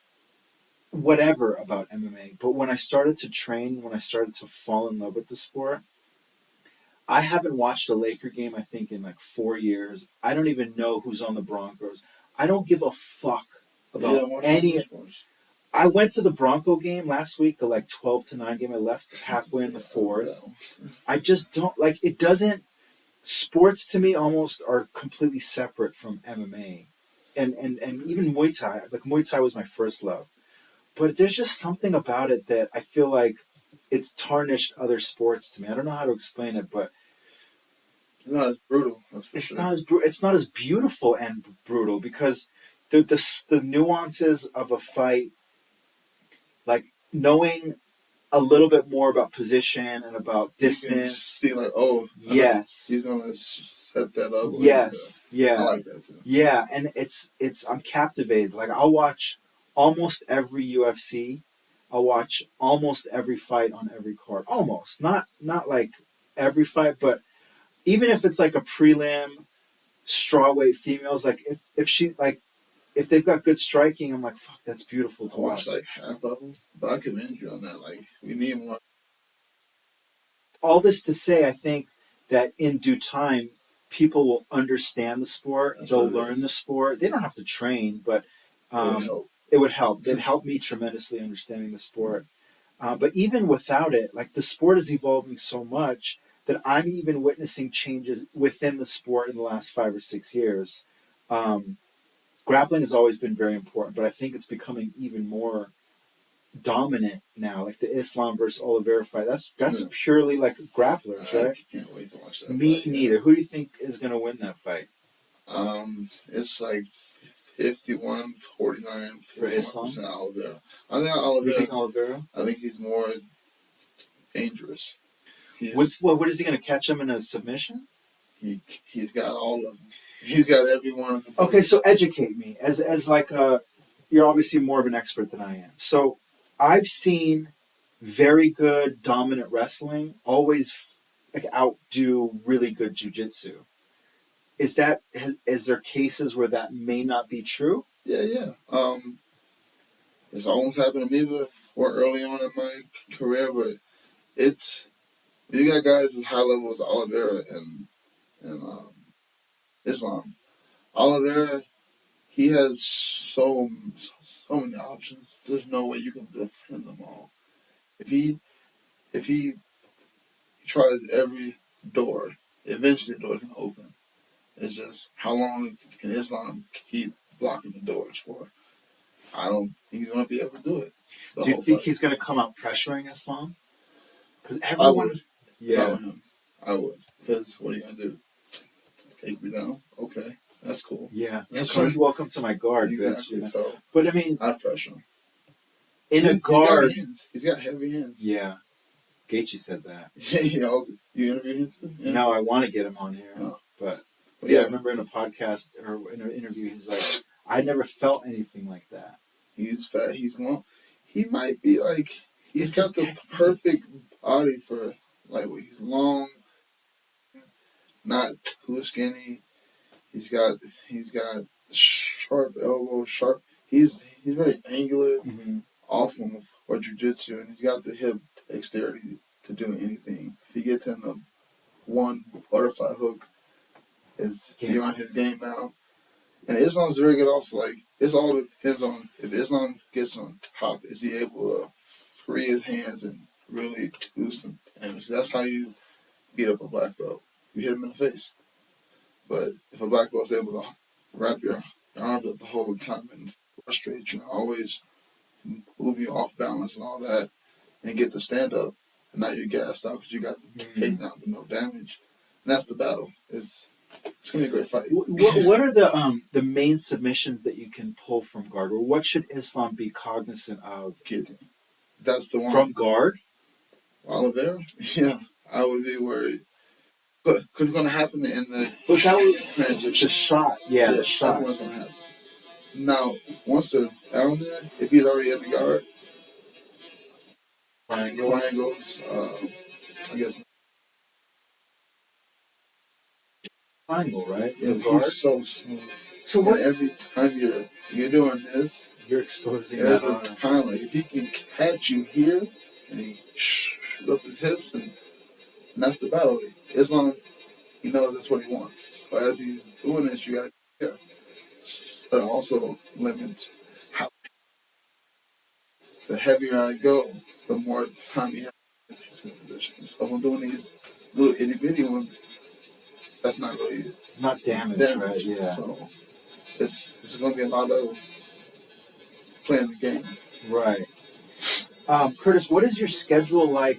S1: whatever about MMA, but when I started to train, when I started to fall in love with the sport, I haven't watched a Laker game, I think, in like 4 years. I don't even know who's on the Broncos. I don't give a fuck about any. I went to the Bronco game last week, the like 12-9 game. I left halfway in the fourth. I just don't like it. Doesn't sports to me almost are completely separate from MMA, and even Muay Thai. Like Muay Thai was my first love, but there's just something about it that I feel like it's tarnished other sports to me. I don't know how to explain it, but
S2: it's not as brutal.
S1: It's not as beautiful and brutal because the nuances of a fight, like knowing a little bit more about position and about distance.
S2: You can see like, oh,
S1: yes,
S2: he's gonna set that up.
S1: Yes, yeah,
S2: I like that too.
S1: Yeah, and it's I'm captivated. Like I'll watch almost every UFC. I'll watch almost every fight on every card. Almost, not like every fight, but even if it's like a prelim strawweight females, like if she like if they've got good striking, I'm like, fuck, that's beautiful to watch.
S2: I watched like half of them, but I commend you on that. Like we need more.
S1: All this to say, I think that in due time, people will understand the sport. They'll learn the sport. They don't have to train, but it would help. It helped me tremendously understanding the sport. But even without it, like the sport is evolving so much that I'm even witnessing changes within the sport in the last 5 or 6 years. Grappling has always been very important, but I think it's becoming even more dominant now. Like the Islam versus Oliveira fight, that's purely like grapplers, right?
S2: I can't wait to watch that.
S1: Me neither. Who do you think is going to win that fight?
S2: It's like 51-49
S1: for Islam.
S2: Oliveira. I think Oliveira.
S1: You think Oliveira?
S2: I think he's more dangerous.
S1: What is he going to catch him in a submission?
S2: He's got all of them. He's got every one of them.
S1: Okay, so educate me as like you're obviously more of an expert than I am. So I've seen very good dominant wrestling always like outdo really good jiu-jitsu. Is there cases where that may not be true?
S2: Yeah. It's almost happened to me before early on in my career, but you got guys as high level as Oliveira and Islam. Oliveira, he has so many options. There's no way you can defend them all. If he tries every door, eventually the door can open. It's just how long can Islam keep blocking the doors for? I don't think he's going to be able to do it.
S1: Do you think he's going to come out pressuring Islam? Because everyone,
S2: I would. Because what are you going to do? Take me down? Okay, that's cool.
S1: Yeah, welcome to my guard,
S2: exactly.
S1: Bitch,
S2: So,
S1: but I mean,
S2: I'd pressure him.
S1: In a guard,
S2: he's got heavy hands.
S1: Yeah, Gaethje said that.
S2: Yeah, you interviewed him too? Yeah.
S1: No, I want to get him on here, but Yeah, I remember in a podcast or in an interview, he's like, I never felt anything like that.
S2: He's fat. He's long. He might be like he's
S1: It's
S2: got the perfect body for lightweight. He's long, not too skinny. He's got sharp elbows, sharp. He's very angular, awesome for jiu-jitsu, and he's got the hip dexterity to do anything. If he gets in the one butterfly hook, is beyond his game now. And Islam's very good also. Like, it's all depends on if Islam gets on top, is he able to free his hands and really do some damage? That's how you beat up a black belt. You hit him in the face. But if a black belt's able to wrap your arms up the whole time and frustrate you and always move you off balance and all that and get the stand up, and now you're gassed out because you got the takedown with no damage. And that's the battle. It's gonna be a great fight.
S1: What are the main submissions that you can pull from guard, or what should Islam be cognizant of?
S2: Guillotine. That's the one.
S1: From guard?
S2: Oliveira? Yeah, I would be worried. Because it's going to happen in the
S1: transition. The shot. Yeah, the shot.
S2: That's what's going to happen. Now, once they're down there, if he's already in the guard, triangles, I guess.
S1: Triangle, right?
S2: Yeah, he's so smooth.
S1: So what?
S2: Every time you're doing this,
S1: you're exposing
S2: there's
S1: that.
S2: A time like if he can catch you here and he up his hips and that's the battle. Islam, he knows that's what he wants. But as he's doing this, you got to be careful. But also limits how the heavier I go, the more time you have in position. So if I'm doing these little itty bitty ones, that's not really
S1: it's not damage, right? Yeah.
S2: So it's going to be a lot of playing the game.
S1: Right. Curtis, what is your schedule like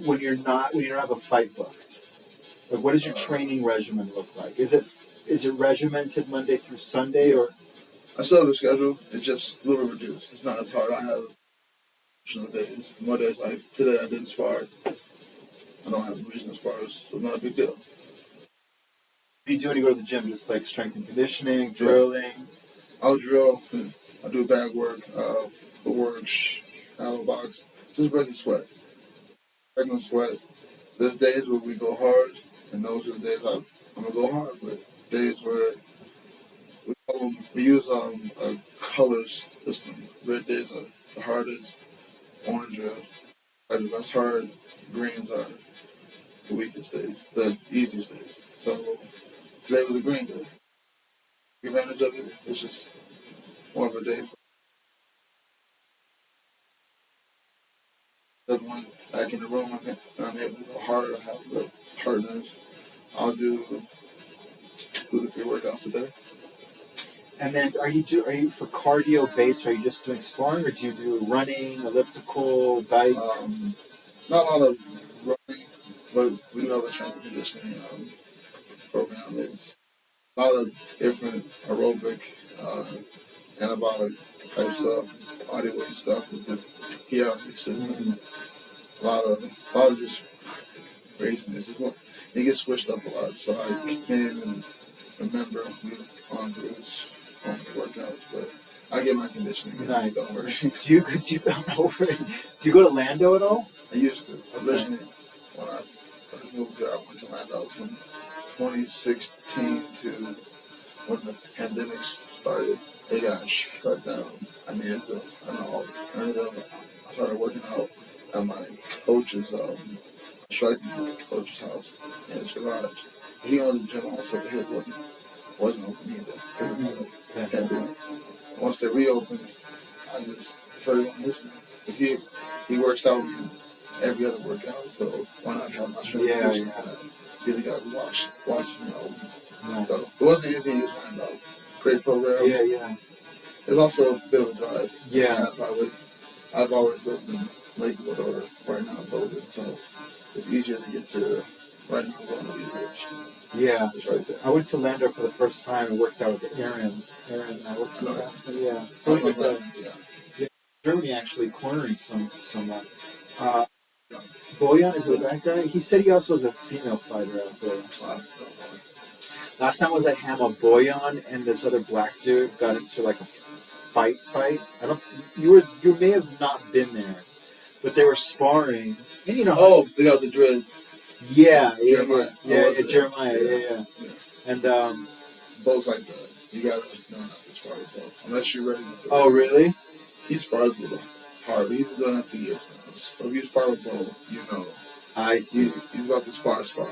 S1: when you don't have a fight booked? Like, what does your training regimen look like? Is it regimented Monday through Sunday, or?
S2: I still have a schedule. It's just a little reduced. It's not as hard. I have days. More days like today I didn't spar. I don't have a reason to spar, so not a big deal.
S1: What do you do when you go to the gym? Just like strength and conditioning, drilling?
S2: I'll drill. I do bag work, footwork, shallow box. Just breaking sweat. Breaking sweat. There's days where we go hard, and those are the days I'm going to go hard. But days where we use a colors system. Red days are the hardest. Orange are the less hard. Greens are the weakest days, the easiest days. So today was a green day. Take advantage of it. It's just more of a day for everyone back in the room. I'm able to go harder. I have the partners. I'll do 2 to 3 workouts a day.
S1: And then are you for cardio based? Are you just doing sparring, or do you do running, elliptical, bike?
S2: Not a lot of running, but we do have a strength and conditioning program. It's a lot of different aerobic, anabolic type stuff, body weight stuff with the PRP system. A lot of just craziness. It gets switched up a lot, so I can't even remember we've gone through so many workouts, but I get my conditioning.
S1: Nice.
S2: Don't worry.
S1: Do you go to Lando at all?
S2: I used to. Originally, when I first moved here, I went to Lando from 2016 to when the pandemic started. They got shut down. I started working out at my coach's striking coach's house in his garage. He owned the gym also, but he wasn't open either. Pandemic. Once they reopened, I just started on his. He works out every other workout, so why not have my strength? Be the guy who watching.
S1: Nice.
S2: So it wasn't anything he was talking about. Great program.
S1: Yeah.
S2: It's also a bit of a drive.
S1: Yeah.
S2: I've always lived in Lakewood or right now in Bowden, so it's easier to get to right now going to Lee Ridge.
S1: Yeah.
S2: It's right there.
S1: I went to Lando for the first time and worked out with Aaron, what's his last name? Yeah. Really good. Yeah. Germany actually cornering someone. Boyan, is it that guy? He said he also is a female fighter out there. Last time was at Hama Boyan, and this other black dude got into like a fight. I don't. You may have not been there, but they were sparring, and you know.
S2: Oh, they got the dreads.
S1: Yeah, Jeremiah,
S2: Yeah.
S1: yeah.
S2: Yeah.
S1: And
S2: Bo's like that. You gotta know not to spar with Bo. Unless you're ready to throw.
S1: oh really?
S2: He spars with hard. He's been doing that for years now. So if you spar with Bo, you know.
S1: I see.
S2: He's about to spar. So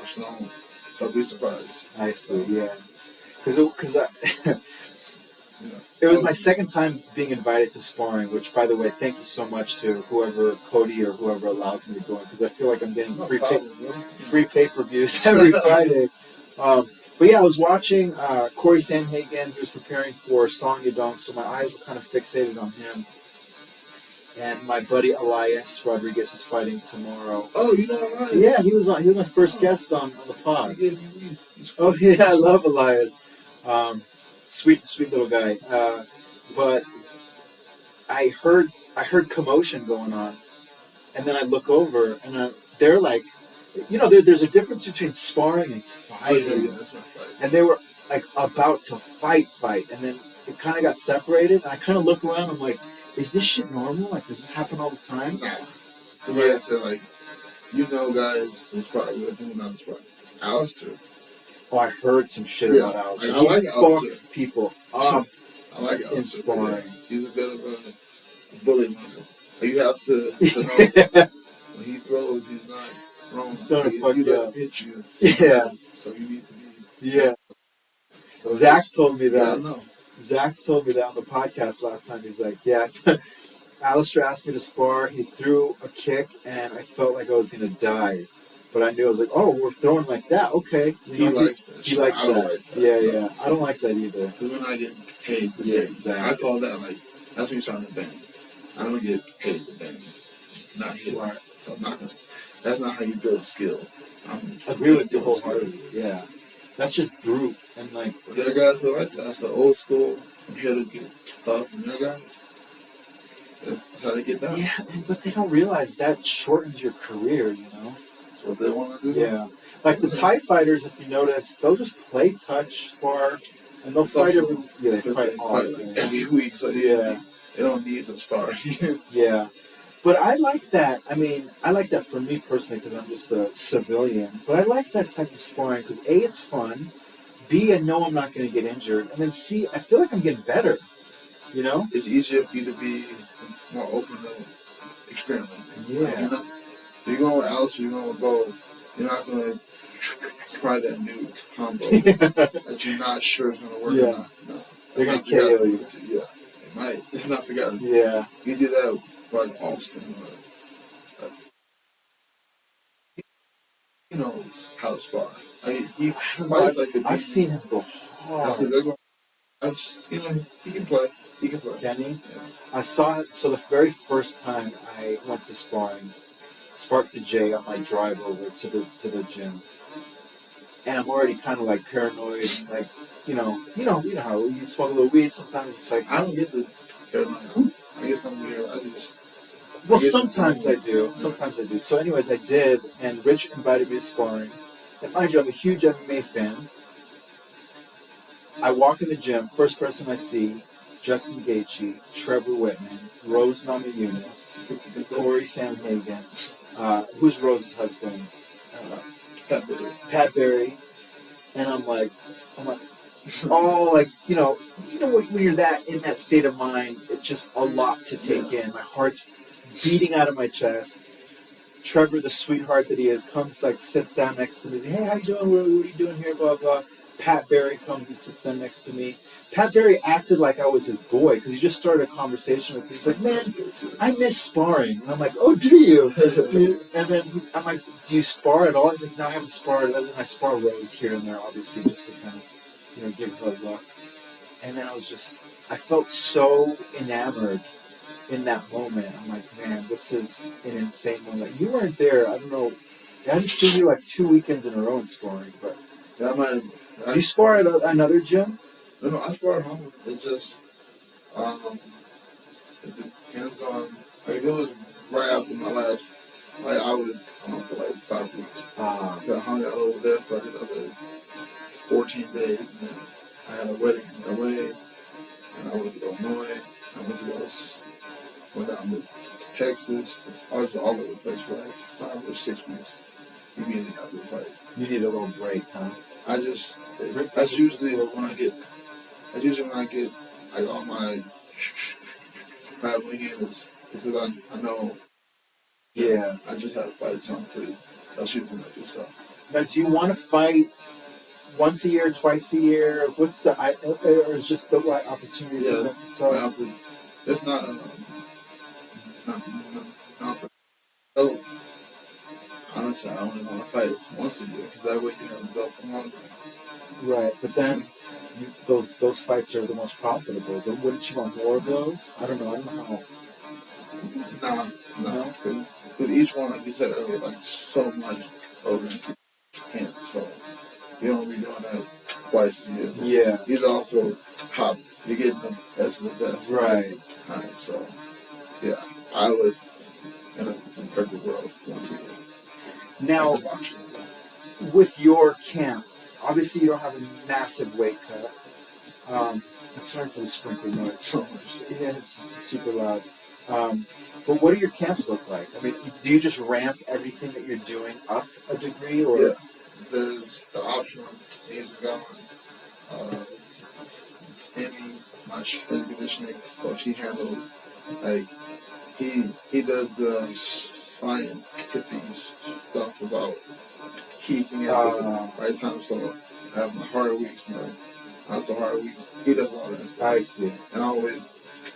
S2: don't be surprised.
S1: I see. Yeah. Because
S2: You know,
S1: it was my second time being invited to sparring. Which, by the way, thank you so much to whoever Cody or whoever allows me to go in, because I feel like I'm getting free pay-per-views every Friday. But yeah, I was watching Corey Sandhagen. He was preparing for Song Yadong, so my eyes were kind of fixated on him. And my buddy Elias Rodriguez is fighting tomorrow.
S2: Oh, you know Elias?
S1: Yeah, he was my first guest on the pod. Oh yeah, I love Elias. Sweet little guy. But I heard commotion going on, and then I look over, and they're like, there's a difference between sparring and fighting.
S2: Oh, yeah, that's not fight.
S1: And they were like about to fight, and then it kind of got separated. And I kind of look around. I'm like, is this shit normal? Like, does this happen all the time?
S2: Nah. Like I said, guys who's probably with him not sparring. Alistair.
S1: Oh, I heard some shit about Alistair.
S2: I like Alistair.
S1: Fucks people up.
S2: I like Alistair.
S1: In sparring.
S2: Yeah, he's a bit of a bully. You have to know when he throws, he's not wrong.
S1: He's gonna fuck you up.
S2: Hit you.
S1: Yeah.
S2: So you need to be.
S1: Yeah.
S2: So
S1: Zach told me that.
S2: Yeah, I know.
S1: Zach told me that on the podcast last time. He's like, yeah, Alistair asked me to spar. He threw a kick, and I felt like I was going to die. But I knew, I was like, oh, we're throwing like that. Okay.
S2: He likes that.
S1: He likes that. Like that. Yeah. I don't like that either.
S2: Because we're not getting paid to
S1: bang. Exactly.
S2: I call that, that's when you start to bang. I don't get paid to bang. Not
S1: smart.
S2: So I'm not going to. That's not how you build skill.
S1: I agree with you wholeheartedly. Yeah. That's just brute. And
S2: there are guys who are like that. That's the old school. I'm here to get tough from your guys. That's how they get down.
S1: Yeah, but they don't realize that shortens your career,
S2: That's what they want to do.
S1: Yeah. Like the Thai fighters, if you notice, they'll just play touch, spar, and they'll fight every... Yeah, they fight
S2: every week. So
S1: yeah.
S2: They don't need to spar.
S1: Yeah. But I like that. I mean, I like that for me personally because I'm just a civilian. But I like that type of sparring because A, it's fun. B, I know I'm not going to get injured. And then C, I feel like I'm getting better.
S2: It's easier for you to be more open to experimenting.
S1: Yeah.
S2: You're going with Alistair, you're going with Bo. You're not going to try that new combo that you're not sure is going to work or not. No.
S1: They're going to KO you.
S2: Yeah. It might. It's not the guy.
S1: Yeah.
S2: You do that like Austin. He knows how to spar. He fights like a beast.
S1: I've seen him go hard.
S2: He can play.
S1: Can he?
S2: Yeah.
S1: I saw it. So the very first time I went to sparring, sparked the J on my drive over to the gym, and I'm already kind of like paranoid, like you know how you smoke a little weed. Sometimes it's like
S2: I don't get the paranoid. I guess I'm weird.
S1: Well, sometimes I do. So anyways, I did, and Rich invited me to sparring. And mind you, I'm a huge MMA fan. I walk in the gym, first person I see, Justin Gaethje, Trevor Whitman, Rose Namajunas, Corey Sandhagen, who's Rose's husband? Pat Berry. And I'm like, all like, when you're in that state of mind, it's just a lot to take in. My heart's beating out of my chest. Trevor, the sweetheart that he is, comes, sits down next to me. Hey, how you doing? What are you doing here? Blah, blah. Pat Berry comes and sits down next to me. Pat Berry acted like I was his boy because he just started a conversation with me. He's like, man, I miss sparring. And I'm like, oh, do you? And then I'm like, do you spar at all? He's like, no, I haven't sparred. Other than I spar Rose here and there, obviously, just to kind of, give her a look. And then I felt so enamored in that moment. I'm like, man, this is an insane moment. You weren't there. I don't know. I haven't seen you 2 weekends in a row in sparring, but you spar at another gym?
S2: No, I spar at home. It just it depends on. It was right after my last. I would for 5 weeks. I hung out over there for another 14 days, and then I had a wedding in LA, and I went to Illinois. I went down to Texas. I was all over the place for like 5 or 6 weeks. Immediately after the fight.
S1: You need a little break, huh?
S2: That's usually when I get. That's usually when I get like all my traveling in is because I know.
S1: Yeah.
S2: I just had a fight, so I'm free. That's usually when I do stuff.
S1: Now, do you want to fight once a year, twice a year? What's the, or is just the right opportunity presents itself?
S2: It's not. So, honestly, I only want to fight once a year because that way you have to go for longer.
S1: Right, but then those fights are the most profitable. But wouldn't you want more of those? I don't know how.
S2: No. Because each one, like you said earlier, like so much over camp. So you don't be doing that twice a year.
S1: Yeah.
S2: He's also top. You're getting the best of the best.
S1: Right.
S2: So yeah, I would in a perfect world once a year.
S1: Now, with your camp, obviously you don't have a massive weight cut. I'm sorry for the sprinkler noise.
S2: So much.
S1: Yeah, it's super loud. But what do your camps look like? I mean, do you just ramp everything that you're doing up a degree, or?
S2: Yeah, there's the option of either going. Amy, my strength conditioning coach, he handles like he does the scientific stuff about keeping it at the right time. So I have my hard weeks, not so hard weeks. He does all that stuff.
S1: I see.
S2: And always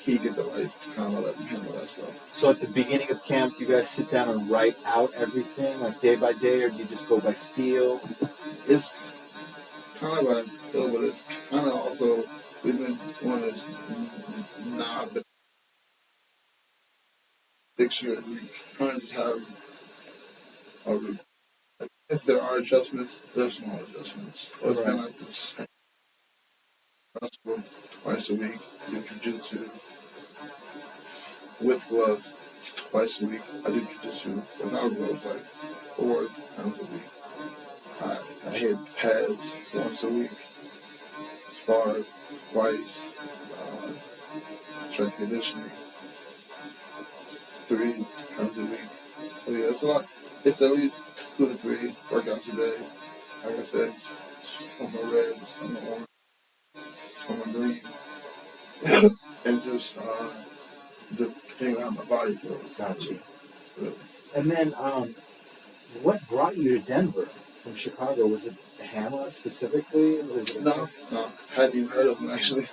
S2: he get the right time to let him handle that stuff.
S1: So at the beginning of camp, do you guys sit down and write out everything, like day by day, or do you just go by feel?
S2: It's kind of by feel, but it's kind of also, we've been doing this now, but 6 years, we kind of just have a routine. If there are adjustments, there's small adjustments. So it's been like this. Twice a week, do jiu-jitsu with gloves twice a week. I do jiu-jitsu without gloves like 4 times a week. I hit pads once a week, spar twice, strength conditioning 3 times a week. So yeah, it's a lot. It's at least 2 to 3 workouts a day. Like I said, on my reds, on my orange, on my green, and just depending on how my body feels.
S1: Gotcha.
S2: Yeah.
S1: And then, what brought you to Denver from Chicago? Was it Hama specifically?
S2: No, hadn't even heard of him actually.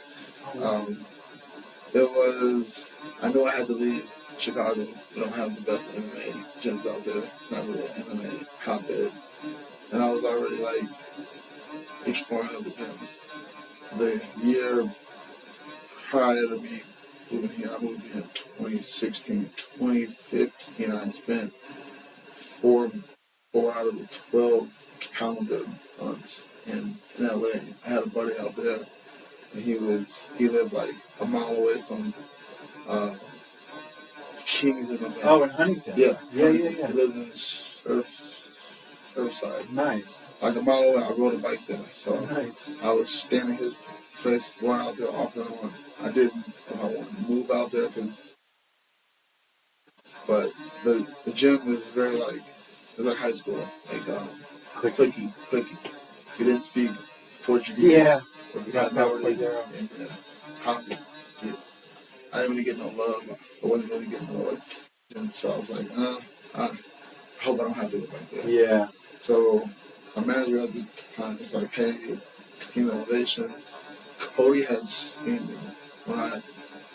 S2: It was, I knew I had to leave Chicago. We don't have the best MMA gyms out there. It's not really an MMA hotbed. And I was already like exploring other gyms. The year prior to me moving here, I moved here in 2016. 2015, I spent four out of the 12 calendar months in LA. I had a buddy out there, and he lived like a mile away from Kings of America.
S1: Oh, in Huntington.
S2: Yeah.
S1: Yeah.
S2: He lived in Surfside.
S1: Nice.
S2: Like a mile away, I rode a bike there. So
S1: nice.
S2: I was staying at his place, going out there off and on. I didn't know if I wanted to move out there, but the gym was very like, it was like high school. Like, clicky. If you didn't speak Portuguese,
S1: yeah.
S2: Or if you got no coffee. I didn't really get no love. I wasn't really getting no love. And so I was like, I hope I don't have to go back there.
S1: Yeah.
S2: So my manager at the time was like, hey, team elevation. Cody had seen me when I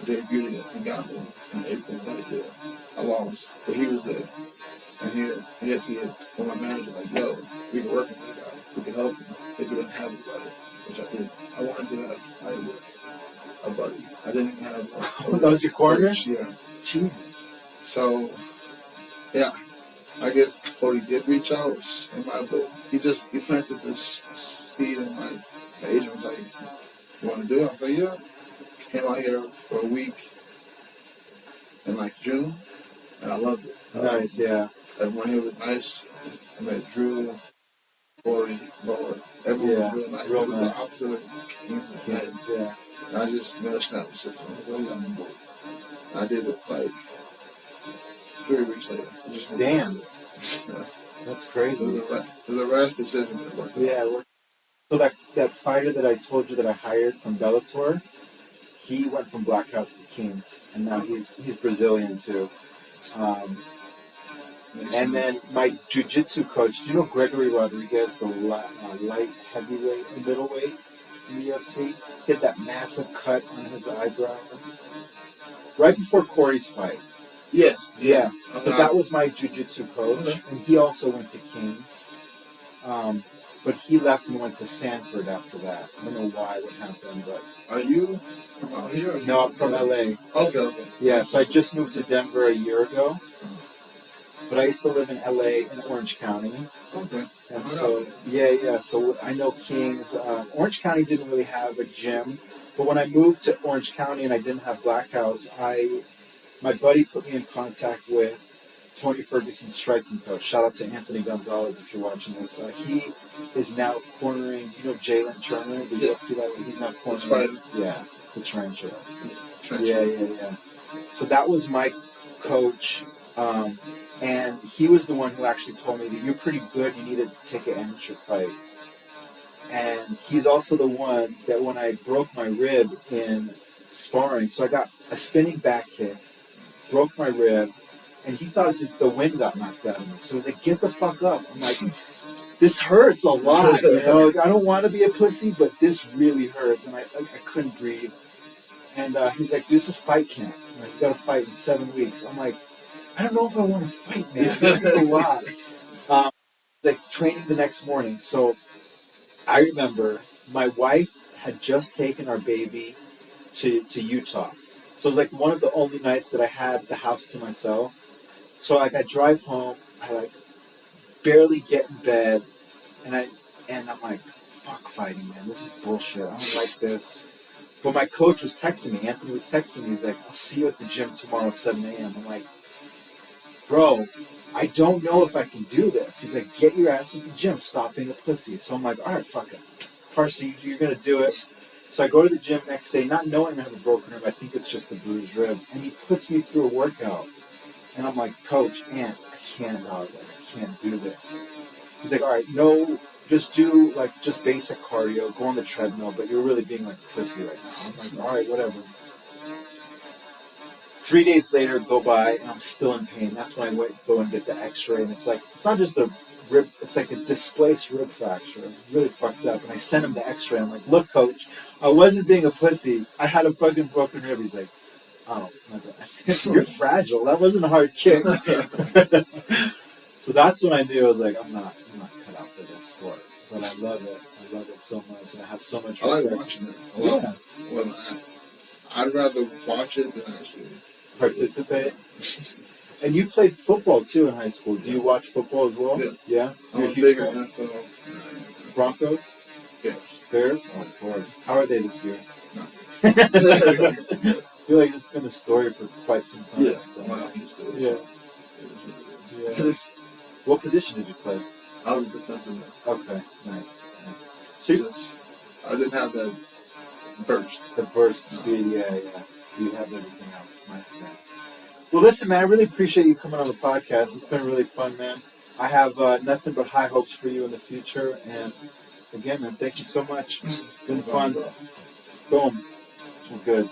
S2: debuted against Ngannou in April that year. I lost, but he was there. And he had told my manager, like, yo, we can work with this guy. We can help him if we didn't have anybody, which I did. I wanted to have a fight with a buddy. I didn't even have
S1: that was your corner?
S2: Yeah.
S1: Jesus.
S2: So, yeah, I guess Cody did reach out, but he planted this seed in my agent was like, you want to do it? I was like, yeah. Came out here for a week in like June, and I loved it.
S1: Nice, yeah.
S2: Everyone here was nice. I met Drew, Corey, Lord. Everyone was real nice.
S1: real
S2: It was
S1: nice.
S2: the opposite of Kings and Kings.
S1: Yeah.
S2: And I just made a snap with it. I was like, I'm bored. I did it like 3 weeks later. Just
S1: Damn.
S2: Yeah.
S1: That's crazy.
S2: It was a rash decision. That worked.
S1: Yeah. So that fighter that I told you that I hired from Bellator, he went from Black House to Kings, and now he's Brazilian too. And then my jiu-jitsu coach, do you know Gregory Rodriguez, the light heavyweight and middleweight in the UFC? He had that massive cut on his eyebrow right before Corey's fight.
S2: Yes.
S1: Yeah. But that was my jiu-jitsu coach, and he also went to Kings. But he left and went to Sanford after that. I don't know why, what happened, but...
S2: Are you from out here? Or
S1: No, I'm from LA.
S2: Okay.
S1: Yeah, so I just moved to Denver a year ago. But I used to live in LA in Orange County.
S2: Okay.
S1: And so, yeah. So I know Kings. Orange County didn't really have a gym. But when I moved to Orange County and I didn't have Black House, my buddy put me in contact with Tony Ferguson's striking coach. Shout out to Anthony Gonzalez if you're watching this. He is now cornering, do you know Jalen Turner, the UFC lightweight? He's now cornering. Yeah, the Tarantula. Yeah. So that was my coach. And he was the one who actually told me that you're pretty good, you need to take an amateur fight. And he's also the one that when I broke my rib in sparring, so I got a spinning back kick, broke my rib, and he thought the wind got knocked out of me. So he's like, get the fuck up. I'm like, this hurts a lot, you know? Like, I don't want to be a pussy, but this really hurts. And I couldn't breathe. And he's like, this is fight camp. Like, you got to fight in 7 weeks. I'm like, I don't know if I want to fight, man. This is a lot. Like, training the next morning. So I remember my wife had just taken our baby to Utah. So it was like one of the only nights that I had the house to myself. So like I drive home, I like barely get in bed, and I'm like, fuck fighting, man. This is bullshit. I don't like this. But my coach was texting me. Anthony was texting me. He's like, I'll see you at the gym tomorrow at 7 a.m. I'm like, bro, I don't know if I can do this. He's like, get your ass at the gym. Stop being a pussy. So I'm like, all right, fuck it. Parsi, you're going to do it. So I go to the gym next day, not knowing I have a broken rib. I think it's just a bruised rib. And he puts me through a workout. And I'm like, Coach, I can't, dog. Like, I can't do this. He's like, all right, no, just do, like, just basic cardio. Go on the treadmill. But you're really being, like, a pussy right now. I'm like, all right, whatever. 3 days later go by, and I'm still in pain. That's when I go and get the x-ray. And it's like, it's not just a rib, it's like a displaced rib fracture. It's really fucked up. And I sent him the x-ray. I'm like, look, Coach, I wasn't being a pussy. I had a fucking broken rib. He's like, oh, my bad. You're fragile. That wasn't a hard kick. So that's when I knew. I was like, I'm not cut out for this sport. But I love it. I love it so much. And I have so much respect.
S2: I like watching it.
S1: Yeah.
S2: Well, I'd rather watch it than actually
S1: participate. And you played football too in high school. Do you watch football as well?
S2: Yeah. I'm a bigger NFL.
S1: Broncos? Bears? Oh, of course. How are they this year?
S2: No.
S1: I feel like it's been a story for quite some time.
S2: Yeah. I'm used to it.
S1: Yeah. What position did you play?
S2: I was defensive.
S1: Okay, nice. So
S2: I didn't have that burst.
S1: The burst speed, yeah. You have everything else. Nice, man. Well, listen, man, I really appreciate you coming on the podcast. It's been really fun, man. I have nothing but high hopes for you in the future. And again, man, thank you so much. It's been fun. Boom. Well, good.